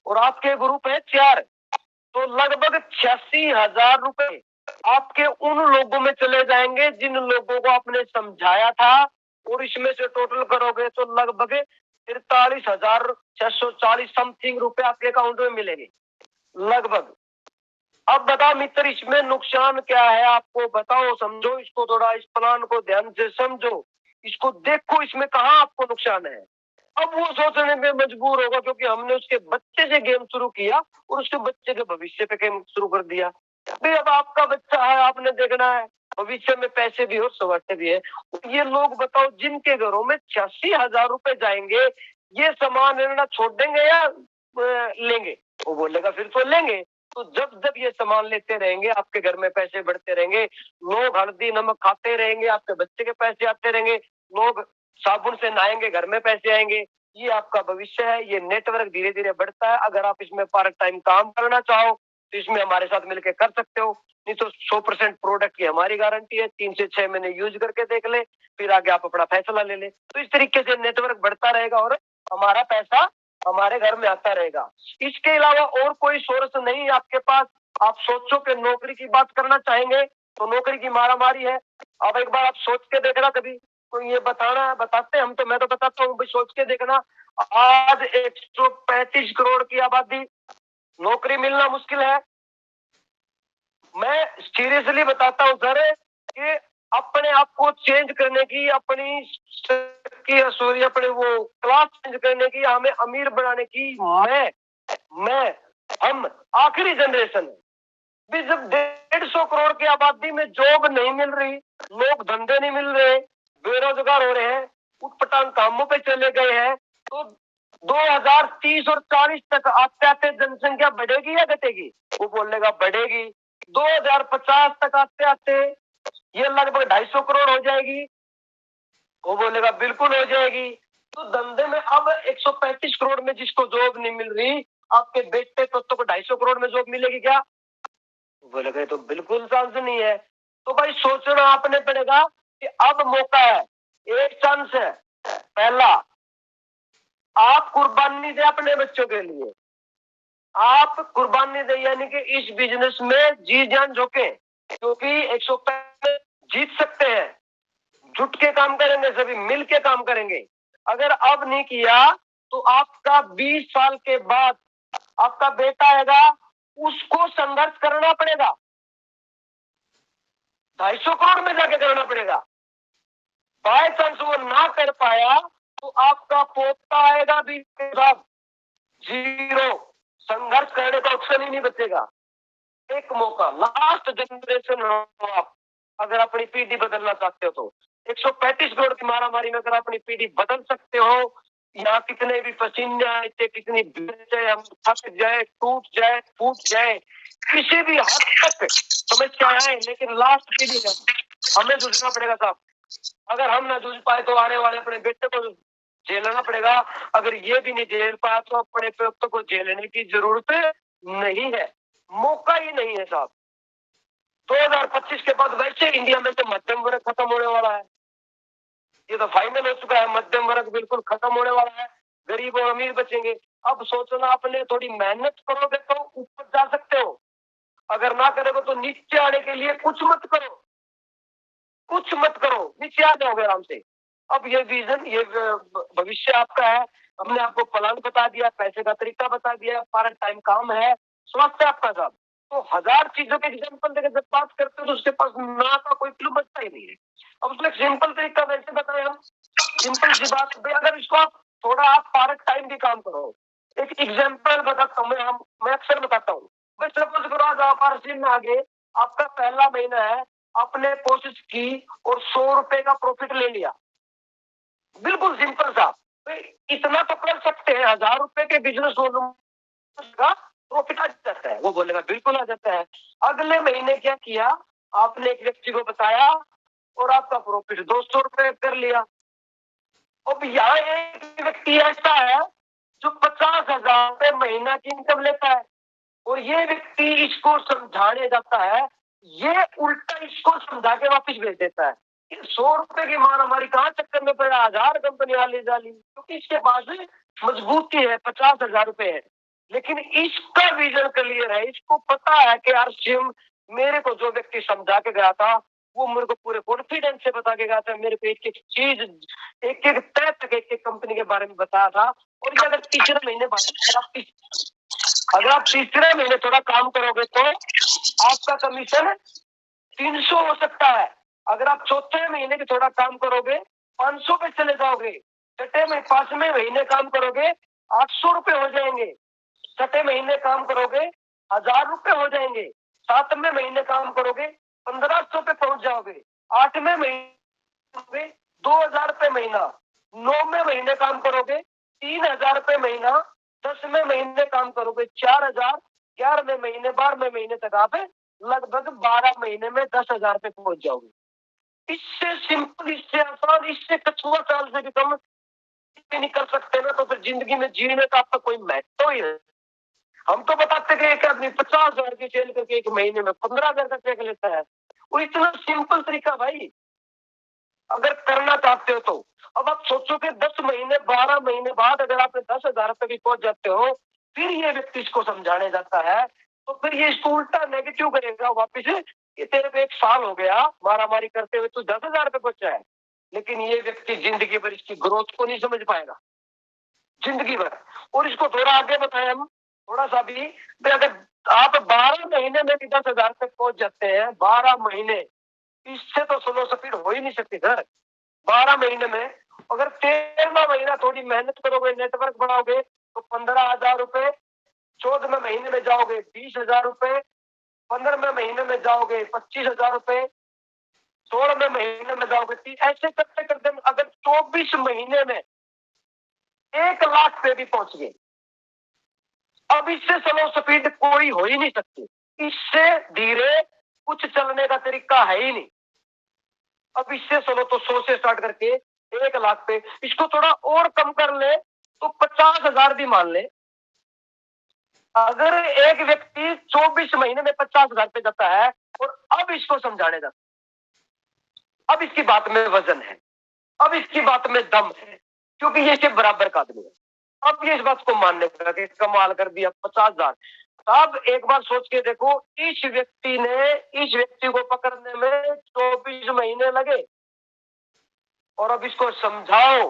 और आपके ग्रुप है 4, तो लगभग 86,000 रुपए आपके उन लोगों में चले जाएंगे जिन लोगों को आपने समझाया था। और इसमें से टोटल करोगे तो लगभग 43,640 समथिंग रुपए आपके अकाउंट में मिलेंगे लगभग। अब बताओ मित्र, इसमें नुकसान क्या है, आपको बताओ, समझो इसको, थोड़ा इस प्लान को ध्यान से समझो, इसको देखो, इसमें कहाँ आपको नुकसान है। अब वो सोचने में मजबूर होगा, क्योंकि हमने उसके बच्चे से गेम शुरू किया और उसके बच्चे के भविष्य पे गेम शुरू कर दिया। भाई अब आपका बच्चा है, आपने देखना है, भविष्य में पैसे भी और सवाटे भी है। ये लोग बताओ, जिनके घरों में 86,000 रुपए जाएंगे, ये सामान लेना छोड़ देंगे या लेंगे? वो बोलेगा फिर तो लेंगे। तो जब जब ये सामान लेते रहेंगे, आपके घर में पैसे बढ़ते रहेंगे, लोग हल्दी नमक खाते रहेंगे, आपके बच्चे के पैसे आते रहेंगे, लोग साबुन से नहाएंगे, घर में पैसे आएंगे। ये आपका भविष्य है। ये नेटवर्क धीरे धीरे बढ़ता है। अगर आप इसमें पार्ट टाइम काम करना चाहो तो इसमें हमारे साथ मिलकर कर सकते हो, नहीं तो 100% प्रोडक्ट की हमारी गारंटी है। 3 से 6 महीने यूज करके देख ले, फिर आगे आप अपना फैसला ले ले। तो इस तरीके से नेटवर्क बढ़ता रहेगा और हमारा पैसा हमारे घर में आता रहेगा। इसके अलावा और कोई सोर्स नहीं है आपके पास। आप सोचो कि नौकरी की बात करना चाहेंगे तो नौकरी की मारामारी है। अब एक बार आप सोच के देखना, कभी तो ये बताना है, बताते हम तो, मैं तो बताता हूँ, सोच के देखना। आज 135 करोड़ की आबादी, नौकरी मिलना मुश्किल है। मैं सीरियसली बताता हूँ सर, कि अपने आप को चेंज करने की, अपने वो क्लास चेंज करने की, हमें अमीर बनाने की, हम आखिरी जनरेशन है। भी जब 150 करोड़ की आबादी में जॉब नहीं मिल रही, लोग धंधे नहीं मिल रहे, बेरोजगार हो रहे हैं, उटपटांग कामों पे चले गए हैं, तो 2030 और 40 तक आते आते जनसंख्या बढ़ेगी या घटेगी? वो बोलेगा बढ़ेगी। 2050 तक आते आते ये लगभग 250 करोड़ हो जाएगी। वो बोलेगा बिल्कुल हो जाएगी। तो धंधे में अब 135 करोड़ में जिसको जॉब नहीं मिल रही, आपके बेटे तो 250 करोड़ में जॉब मिलेगी क्या? बोलेगा तो बिल्कुल चांस नहीं है। तो भाई सोचना आपने पड़ेगा कि अब मौका है, एक चांस है। पहला, आप कुर्बानी दे अपने बच्चों के लिए, आप कुर्बानी दे, यानी कि इस बिजनेस में जी जान झोंके, क्योंकि 135 जीत सकते हैं। जुट के काम करेंगे, सभी मिल के काम करेंगे। अगर अब नहीं किया तो आपका 20 साल के बाद आपका बेटा आएगा, उसको संघर्ष करना पड़ेगा, 250 करोड़ में जाके करना पड़ेगा। बाय चांस वो ना कर पाया तो आपका पोता आएगा भी साहब, जीरो, संघर्ष करने का ऑप्शन ही नहीं बचेगा। एक मौका, लास्ट जनरेशन हो आप, अगर अपनी पीढ़ी बदलना चाहते हो तो 135 करोड़ की मारामारी में अगर अपनी पीढ़ी बदल सकते हो, यहाँ कितने भी पसीने आए, कितनी जाए, हम थक जाए, टूट जाए, फूट जाए, किसी भी हद तक समस्या आए, लेकिन लास्ट पीढ़ी में हमें जूझना पड़ेगा साहब। अगर हम ना जूझ पाए तो आने वाले अपने बेटे को झेलना पड़ेगा। अगर ये भी नहीं झेल पाया तो अपने बेटों को झेलने की जरूरत नहीं है, मौका ही नहीं है साहब। 2025 के बाद वैसे इंडिया में तो मध्यम वर्ग खत्म होने वाला है, ये तो फाइनल हो चुका है। मध्यम वर्ग बिल्कुल खत्म होने वाला है, गरीब और अमीर बचेंगे। अब सोचना आपने, थोड़ी मेहनत करोगे तो ऊपर जा सकते हो, अगर ना करोगे तो नीचे आने के लिए कुछ मत करो, कुछ मत करो, नीचे आ जाओगे आराम से। अब ये विजन, ये भविष्य आपका है। हमने आपको प्लान बता दिया, पैसे का तरीका बता दिया, पार्ट टाइम काम है, स्वास्थ्य आपका साहब। तो 1000 चीजों के एग्जाम्पल देकर जब बात करते हो तो उसके पास ना का कोई क्लू बचता ही नहीं है। अब उसमें सिंपल तरीका वैसे बताए हम, सिंपल सी बात भाई, अगर इसको आप थोड़ा आप पार्ट टाइम भी काम करो। एक एग्जाम्पल बताता हूँ मैं अक्सर बताता हूँ। भाई सपोज करो आज आप आरसीएम में आगे, आपका पहला महीना है, आपने कोशिश की और 100 रुपए का प्रॉफिट ले लिया। बिल्कुल सिंपल सा, भाई इतना तो कर सकते हैं, 1000 रुपए के बिजनेस का प्रॉफिट आ जाता है। वो बोलेगा बिल्कुल आ जाता है। अगले महीने क्या किया, आपने एक व्यक्ति को बताया और आपका प्रॉफिट 200 रुपए कर लिया। अब यहाँ एक व्यक्ति ऐसा है जो 50,000 रुपए महीना की इनकम लेता है और ये व्यक्ति इसको समझाने जाता है, ये उल्टा इसको समझा के वापिस भेज देता है। 100 रुपए की मान हमारी कहाँ चक्कर में पड़ा, 1000 कंपनी वाली डाली, क्योंकि इसके पास मजबूती है, 50,000 रुपए है। लेकिन इसका विजन क्लियर है, इसको पता है कि आरसीएम मेरे को जो व्यक्ति समझा के गया था वो मेरे को पूरे कॉन्फिडेंस से बता के गया था, मेरे को एक एक चीज एक एक तय तक एक एक कंपनी के बारे में बताया था। और ये अगर तीसरे महीने थोड़ा काम करोगे तो आपका कमीशन 300 हो सकता है। अगर आप चौथे महीने के थोड़ा काम करोगे 500 पे चले जाओगे। छठे में 5वें महीने काम करोगे 800 रुपए हो जाएंगे। छठे महीने काम करोगे 1000 रुपए हो जाएंगे। 7वें महीने काम करोगे 1500 पे पहुंच जाओगे। 8वें महीने 2000 रुपए महीना। 9वें महीने काम करोगे 3000 रुपए महीना। 10वें महीने काम करोगे 4000। 11वें महीने 12वें महीने तक आप लगभग 12 महीने में 10,000 पे पहुंच जाओगे। इससे सिंपल, इससे आसान, इससे कछुआ चाल से भी कम नहीं कर सकते ना, तो फिर जिंदगी में जीने का आपका कोई महत्व ही है। हम तो बताते कि एक आदमी 50,000 की सेल करके एक महीने में 15,000 का चेक लेता है। वो इतना सिंपल तरीका भाई, अगर करना चाहते हो तो। अब आप सोचो कि 10 महीने 12 महीने बाद अगर आप 10,000 रुपए भी पहुंच जाते हो, फिर ये व्यक्ति इसको समझाने जाता है, तो फिर ये इसको उल्टा नेगेटिव करेगा वापिस कि तेरे को 1 साल हो गया मारामारी करते हुए, तू 10,000 रुपए पहुंचा है। लेकिन ये व्यक्ति जिंदगी भर इसकी ग्रोथ को नहीं समझ पाएगा, जिंदगी भर। और इसको थोड़ा आगे बताएं हम, थोड़ा सा भी, अगर आप 12 महीने में भी 10,000 तक पहुंच जाते हैं, 12 महीने, इससे तो स्लो स्पीड हो ही नहीं सकती सर। 12 महीने में अगर 13वां महीना थोड़ी मेहनत करोगे, नेटवर्क बढ़ाओगे तो 15,000 रुपए। 14वें महीने में जाओगे 20,000 रुपए। 15वें महीने में जाओगे 25,000 रुपए। 16वें महीने में जाओगे 30। ऐसे करते करते अगर 24 महीने में 1 लाख पे भी पहुंच गए, अब इससे स्लो स्पीड कोई हो ही नहीं सकती। इससे धीरे कुछ चलने का तरीका है ही नहीं। अब इससे स्लो तो 100 से स्टार्ट करके 1 लाख पे, इसको थोड़ा और कम कर ले तो 50,000 भी मान ले। अगर एक व्यक्ति 24 महीने में 50,000 पे जाता है और अब इसको समझाने जाता है, अब इसकी बात में वजन है, अब इसकी बात में दम है, क्योंकि ये इसके बराबर का आदमी है। अब ये इस बात को मानने लगा कि कमाल कर दिया 50,000। अब एक बार सोच के देखो, इस व्यक्ति को पकड़ने में 24 महीने लगे और अब इसको समझाओ,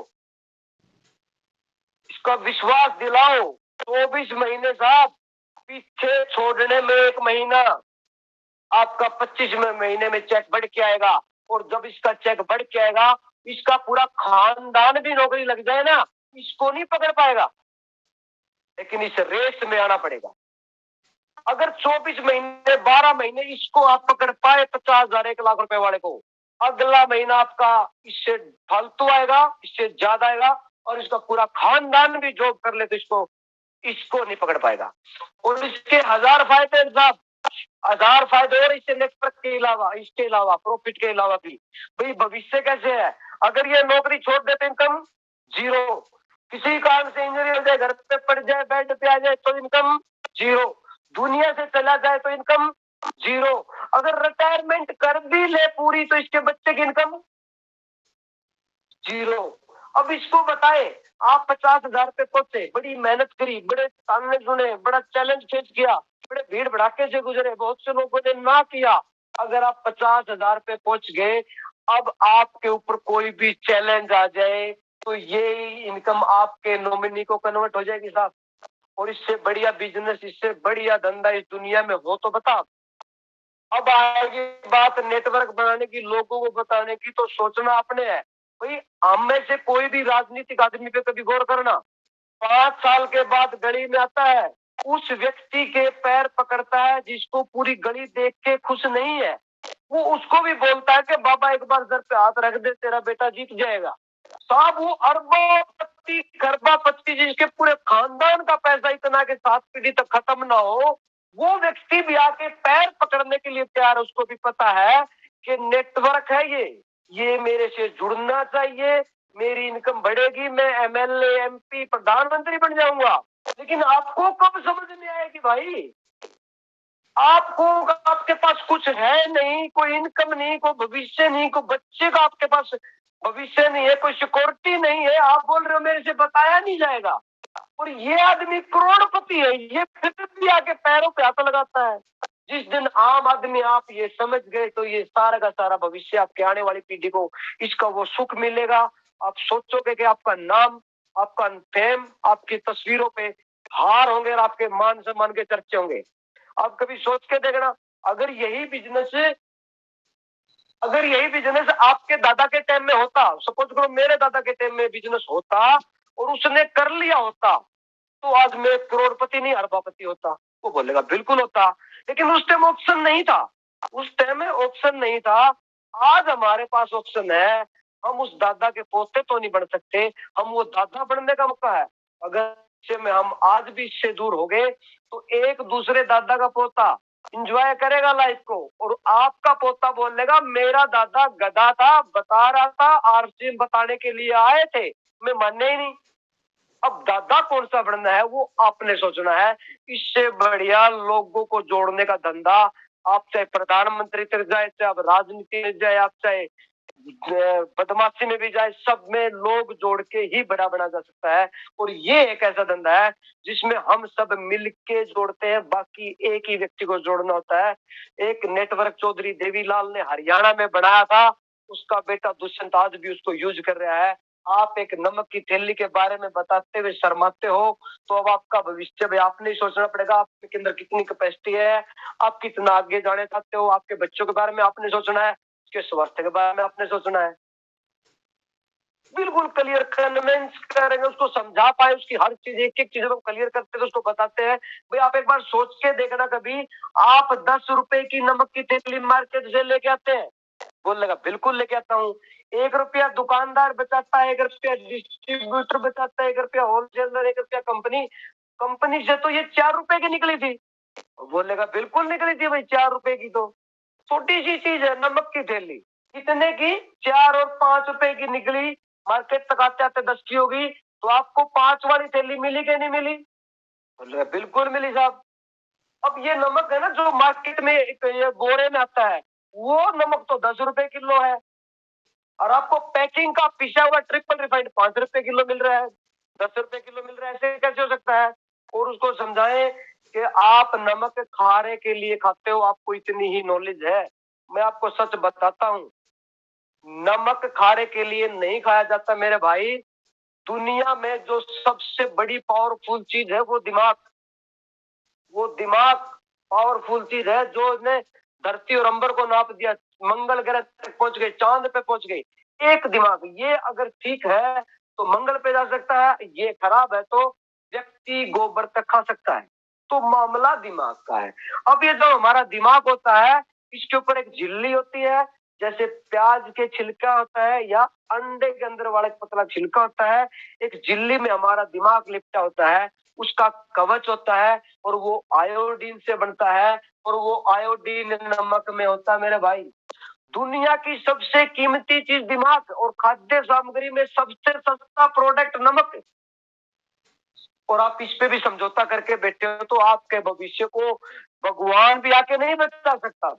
इसका विश्वास दिलाओ। 24 महीने साहब पीछे छोड़ने में 1 महीना, आपका 25वें महीने में चेक बढ़ के आएगा। और जब इसका चेक बढ़ के आएगा, इसका पूरा खानदान भी नौकरी लग जाए ना, इसको नहीं पकड़ पाएगा। लेकिन इस रेस में आना पड़ेगा। अगर 24 महीने 12 महीने इसको आप पकड़ पाए 50,000 1 लाख रुपए वाले को, अगला महीना आपका इससे फालतू आएगा, इससे ज्यादा आएगा और इसका पूरा खानदान भी जॉब कर ले तो इसको नहीं पकड़ पाएगा। और इसके 1000 फायदे साहब, 1000 फायदे। और इससे नेटवर्क के अलावा, इसके अलावा प्रॉफिट के अलावा भी भाई भविष्य कैसे है। अगर ये नौकरी छोड़ देते इनकम 0, किसी कारण से इंजरी हो जाए, घर पे पड़ जाए, बेड पे आ जाए तो इनकम 0, दुनिया से चला जाए तो इनकम 0, अगर रिटायरमेंट कर भी ले पूरी तो इसके बच्चे की इनकम 0। अब इसको बताए, आप 50,000 पे पहुंचे, बड़ी मेहनत करी, बड़े ताने सुने, बड़ा चैलेंज फेस किया, बड़े भीड़ भड़ाके से गुजरे, बहुत से लोगों ने ना किया। अगर आप 50,000 पे पहुंच गए, अब आपके ऊपर कोई भी चैलेंज आ जाए तो ये इनकम आपके नॉमिनी को कन्वर्ट हो जाएगी साहब। और इससे बढ़िया बिजनेस, इससे बढ़िया धंधा इस दुनिया में हो तो बता। अब आएगी बात नेटवर्क बनाने की, लोगों को बताने की, तो सोचना आपने है भाई। हम में से कोई भी राजनीतिक आदमी पे कभी गौर करना, 5 साल के बाद गली में आता है, उस व्यक्ति के पैर पकड़ता है जिसको पूरी गली देख के खुश नहीं है, वो उसको भी बोलता है कि बाबा एक बार सर पे हाथ रख दे, तेरा बेटा जीत जाएगा। साहब वो अरबोपति खरबापति जिसके पूरे खानदान का पैसा इतना कि 7 पीढ़ी तक खत्म ना हो, वो व्यक्ति भी आके पैर पकड़ने के लिए तैयार है। उसको भी पता है कि नेटवर्क है ये मेरे से जुड़ना चाहिए, मेरी इनकम बढ़ेगी, मैं एमएलए एमपी प्रधानमंत्री बन जाऊंगा। लेकिन आपको कब समझ में आएगी भाई? आपको, आपके पास कुछ है नहीं, कोई इनकम नहीं, कोई भविष्य नहीं, कोई बच्चे का आपके पास भविष्य नहीं है, कोई सिक्योरिटी नहीं है, आप बोल रहे हो मेरे से बताया नहीं जाएगा। और ये आदमी करोड़पति है, ये फिर भी आके पैरों पे हाथ लगाता है। जिस दिन आम आदमी आप ये समझ गए तो ये सारा का सारा भविष्य आपके आने वाली पीढ़ी को इसका वो सुख मिलेगा। आप सोचोगे कि आपका नाम, आपका फेम, आपकी तस्वीरों पे हार होंगे और आपके मान सम्मान के चर्चे होंगे। आप कभी सोच के देखना, अगर यही बिजनेस आपके दादा के टाइम में होता, सपोज करो मेरे दादा के टाइम में बिजनेस होता और उसने कर लिया होता, तो आज मैं करोड़पति नहीं अरबापति होता। वो बोलेगा बिल्कुल होता, लेकिन उस टाइम ऑप्शन नहीं था, उस टाइम में ऑप्शन नहीं था। आज हमारे पास ऑप्शन है, हम उस दादा के पोते तो नहीं बन सकते, हम वो दादा बनने का मौका है। अगर इससे में हम आज भी इससे दूर हो गए तो एक दूसरे दादा का पोता इंजॉय करेगा लाइफ को, और आपका पोता बोलेगा मेरा दादा गधा था, बता रहा था, आरसी बताने के लिए आए थे, मैं मानने ही नहीं। अब दादा कौन सा बनना है वो आपने सोचना है। इससे बढ़िया लोगों को जोड़ने का धंधा, आप चाहे प्रधानमंत्री तक जाए, चाहे आप राजनीति में जाए, आप चाहे बदमाशी में भी जाए, सब में लोग जोड़ के ही बड़ा बना जा सकता है। और ये एक ऐसा धंधा है जिसमें हम सब मिलके जोड़ते हैं, बाकी एक ही व्यक्ति को जोड़ना होता है। एक नेटवर्क चौधरी देवीलाल ने हरियाणा में बनाया था, उसका बेटा दुष्यंत आज भी उसको यूज कर रहा है। आप एक नमक की थैली के बारे में बताते हुए शर्माते हो, तो अब आपका भविष्य भी आपने ही सोचना पड़ेगा। आपके अंदर कितनी कैपेसिटी है, आप कितना आगे जाने चाहते हो, आपके बच्चों के बारे में आपने सोचना है, उसके स्वास्थ्य के बारे में आपने सोचना है। बिल्कुल क्लियर कन्विंस करेंगे, उसको समझा पाए, उसकी हर चीज एक एक चीजों को क्लियर करते हैं, उसको बताते हैं। भाई आप एक बार सोच के देखना, कभी आप 10 रुपए की नमक की थैली मार्केट से लेके आते हैं? बोलेगा बिल्कुल लेके आता हूँ। 1 रुपया दुकानदार बचाता है, 1 रुपया डिस्ट्रीब्यूटर बचाता है, 1 रुपया होलसेलर, 1 रुपया कंपनी से तो ये 4 रुपए की निकली थी। बोलेगा बिल्कुल निकली थी भाई, 4 रुपए की तो छोटी सी चीज है नमक की थैली, कितने की? 4 और 5 रुपए की निकली, मार्केट तक आते आते 10 की होगी, तो आपको 5 वाली थैली मिली कि नहीं मिली? बोलेगा बिल्कुल मिली साहब। अब ये नमक है ना जो मार्केट में ये बोरे में आता है, वो नमक तो 10 रुपए किलो है, और आपको पैकिंग का पिसा हुआ ट्रिपल रिफाइंड 5 रुपए किलो मिल रहा है, 10 रुपए किलो मिल रहा है। ऐसे कैसे हो सकता है? और उसको समझाएं कि आप नमक खाने के लिए खाते हो, आपको इतनी ही नॉलेज है। मैं आपको सच बताता हूँ, नमक खाने के लिए नहीं खाया जाता मेरे भाई। दुनिया में जो सबसे बड़ी पावरफुल चीज है वो दिमाग पावरफुल चीज है, जो ने धरती और अंबर को नाप दिया, मंगल ग्रह तक पहुंच गए, चांद पे पहुंच गए। एक दिमाग, ये अगर ठीक है तो मंगल पे जा सकता है, ये खराब है तो व्यक्ति गोबर तक खा सकता है। तो मामला दिमाग का है। अब ये जो हमारा दिमाग होता है, इसके ऊपर एक झिल्ली होती है, जैसे प्याज के छिलका होता है या अंडे के अंदर वाला पतला छिलका होता है, एक झिल्ली में हमारा दिमाग लिपटा होता है, उसका कवच होता है, और वो आयोडीन से बनता है, और वो आयोडीन नमक में होता है मेरे भाई। दुनिया की सबसे कीमती चीज दिमाग, और खाद्य सामग्री में सबसे सस्ता प्रोडक्ट नमक, और आप इस पे भी समझौता करके बैठे हो तो आपके भविष्य को भगवान भी आके नहीं बचा सकता।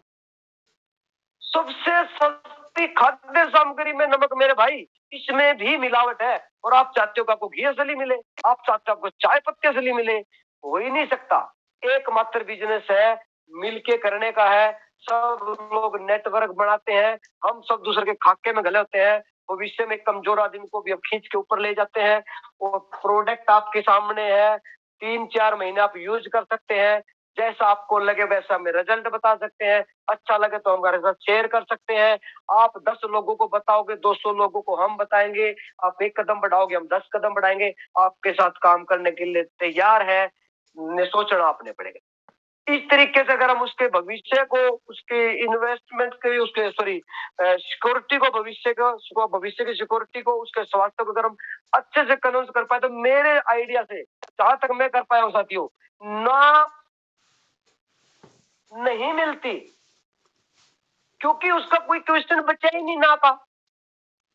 सबसे सस्ती खाद्य सामग्री में नमक मेरे भाई, इसमें भी मिलावट है। और आप चाहते हो कि आपको घी असली मिले, आप चाहते हो आपको चाय पत्ती असली मिले, हो ही नहीं सकता। एकमात्र बिजनेस है, मिलके करने का है। सब लोग नेटवर्क बनाते हैं, हम सब दूसरे के खाके में गले होते हैं, भविष्य में कमजोर आदमी को भी अब खींच के ऊपर ले जाते हैं। और प्रोडक्ट आपके सामने है, 3-4 महीने आप यूज कर सकते हैं। जैसा आपको लगे वैसा हमें रिजल्ट बता सकते हैं। अच्छा लगे तो हमारे साथ शेयर कर सकते हैं। आप 10 लोगों को बताओगे, 200 लोगों को हम बताएंगे। आप 1 कदम बढ़ाओगे, हम 10 कदम बढ़ाएंगे। आपके साथ काम करने के लिए तैयार है। सोचना आपने पड़ेगा। इस तरीके से अगर हम उसके भविष्य को, उसके इन्वेस्टमेंट के, उसके सिक्योरिटी को, भविष्य की सिक्योरिटी को, उसके स्वास्थ्य को अगर हम अच्छे से कन्विंस कर पाए, तो मेरे आइडिया से जहां तक मैं कर पाया हूं साथियों, ना नहीं मिलती, क्योंकि उसका कोई क्वेश्चन बचा ही नहीं ना का।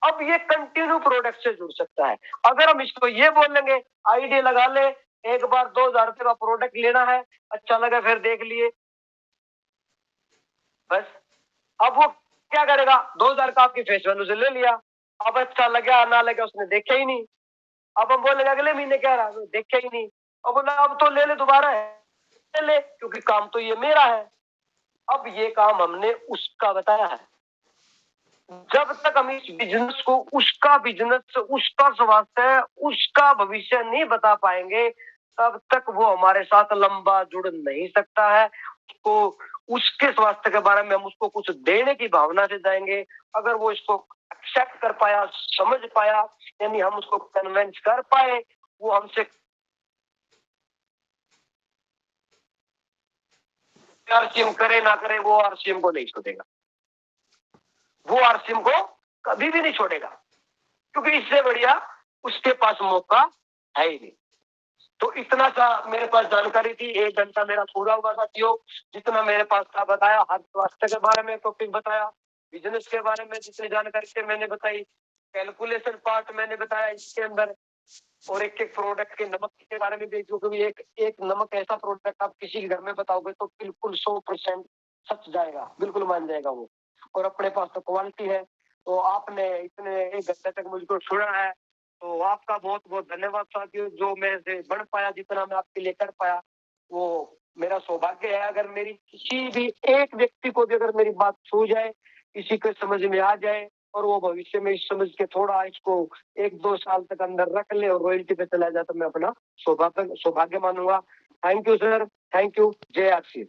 अब ये कंटिन्यू प्रोडक्ट से जुड़ सकता है। अगर हम इसको ये बोलेंगे आइडिया लगा ले, एक बार 2000 रुपए का प्रोडक्ट लेना है, अच्छा लगा फिर देख लिए, बस। अब वो क्या करेगा, 2000 का आपकी फेस वैल्यू से ले लिया, अब अच्छा लगा ना लगा उसने देखा ही नहीं। अब हम बोलेंगे अगले महीने क्या रहा, देखा ही नहीं। अब बोला अब तो ले ले, दोबारा है ले, क्योंकि काम तो ये मेरा है। अब ये काम हमने उसका बताया है। जब तक हम इस बिजनेस को, उसका बिजनेस, उसका स्वास्थ्य, उसका भविष्य नहीं बता पाएंगे, तब तक वो हमारे साथ लंबा जुड़ नहीं सकता है। उसको, उसके स्वास्थ्य के बारे में हम उसको कुछ देने की भावना से जाएंगे। अगर वो इसको एक्सेप्ट कर पाया, समझ पाया, यानी हम उसको कन्विंस कर पाए, वो हमसे आरसीएम करे ना करे, वो आरसीएम को नहीं छोड़ेगा। वो आरसीएम को कभी भी नहीं छोड़ेगा, क्योंकि इससे बढ़िया उसके पास मौका है ही नहीं। तो इतना सा मेरे पास जानकारी थी। 1 घंटा मेरा पूरा हुआ साथियों। जितना मेरे पास था बताया, हर स्वास्थ्य के बारे में टॉपिक बताया, बिजनेस के बारे में जितनी जानकारी थी मैंने बताई, कैलकुलेशन पार्ट मैंने बताया इसके अंदर, और एक एक प्रोडक्ट के नमक के बारे में भी, क्योंकि एक नमक ऐसा प्रोडक्ट आप किसी के घर में बताओगे तो बिल्कुल 100% सच जाएगा, बिल्कुल मान जाएगा वो। और अपने पास तो क्वालिटी है। तो आपने इतने 1 घंटे तक मुझको सुना है, तो आपका बहुत बहुत धन्यवाद साथियों। जो मेरे से बढ़ पाया, जितना मैं आपके लिए कर पाया, वो मेरा सौभाग्य है। अगर मेरी किसी भी एक व्यक्ति को भी अगर मेरी बात छू जाए, किसी को समझ में आ जाए, और वो भविष्य में इस समझ के थोड़ा इसको 1-2 साल तक अंदर रख ले और रॉयल्टी पे चला जाए, तो मैं अपना सौभाग्य मानूंगा। Thank you sir, thank you. जय आरसी।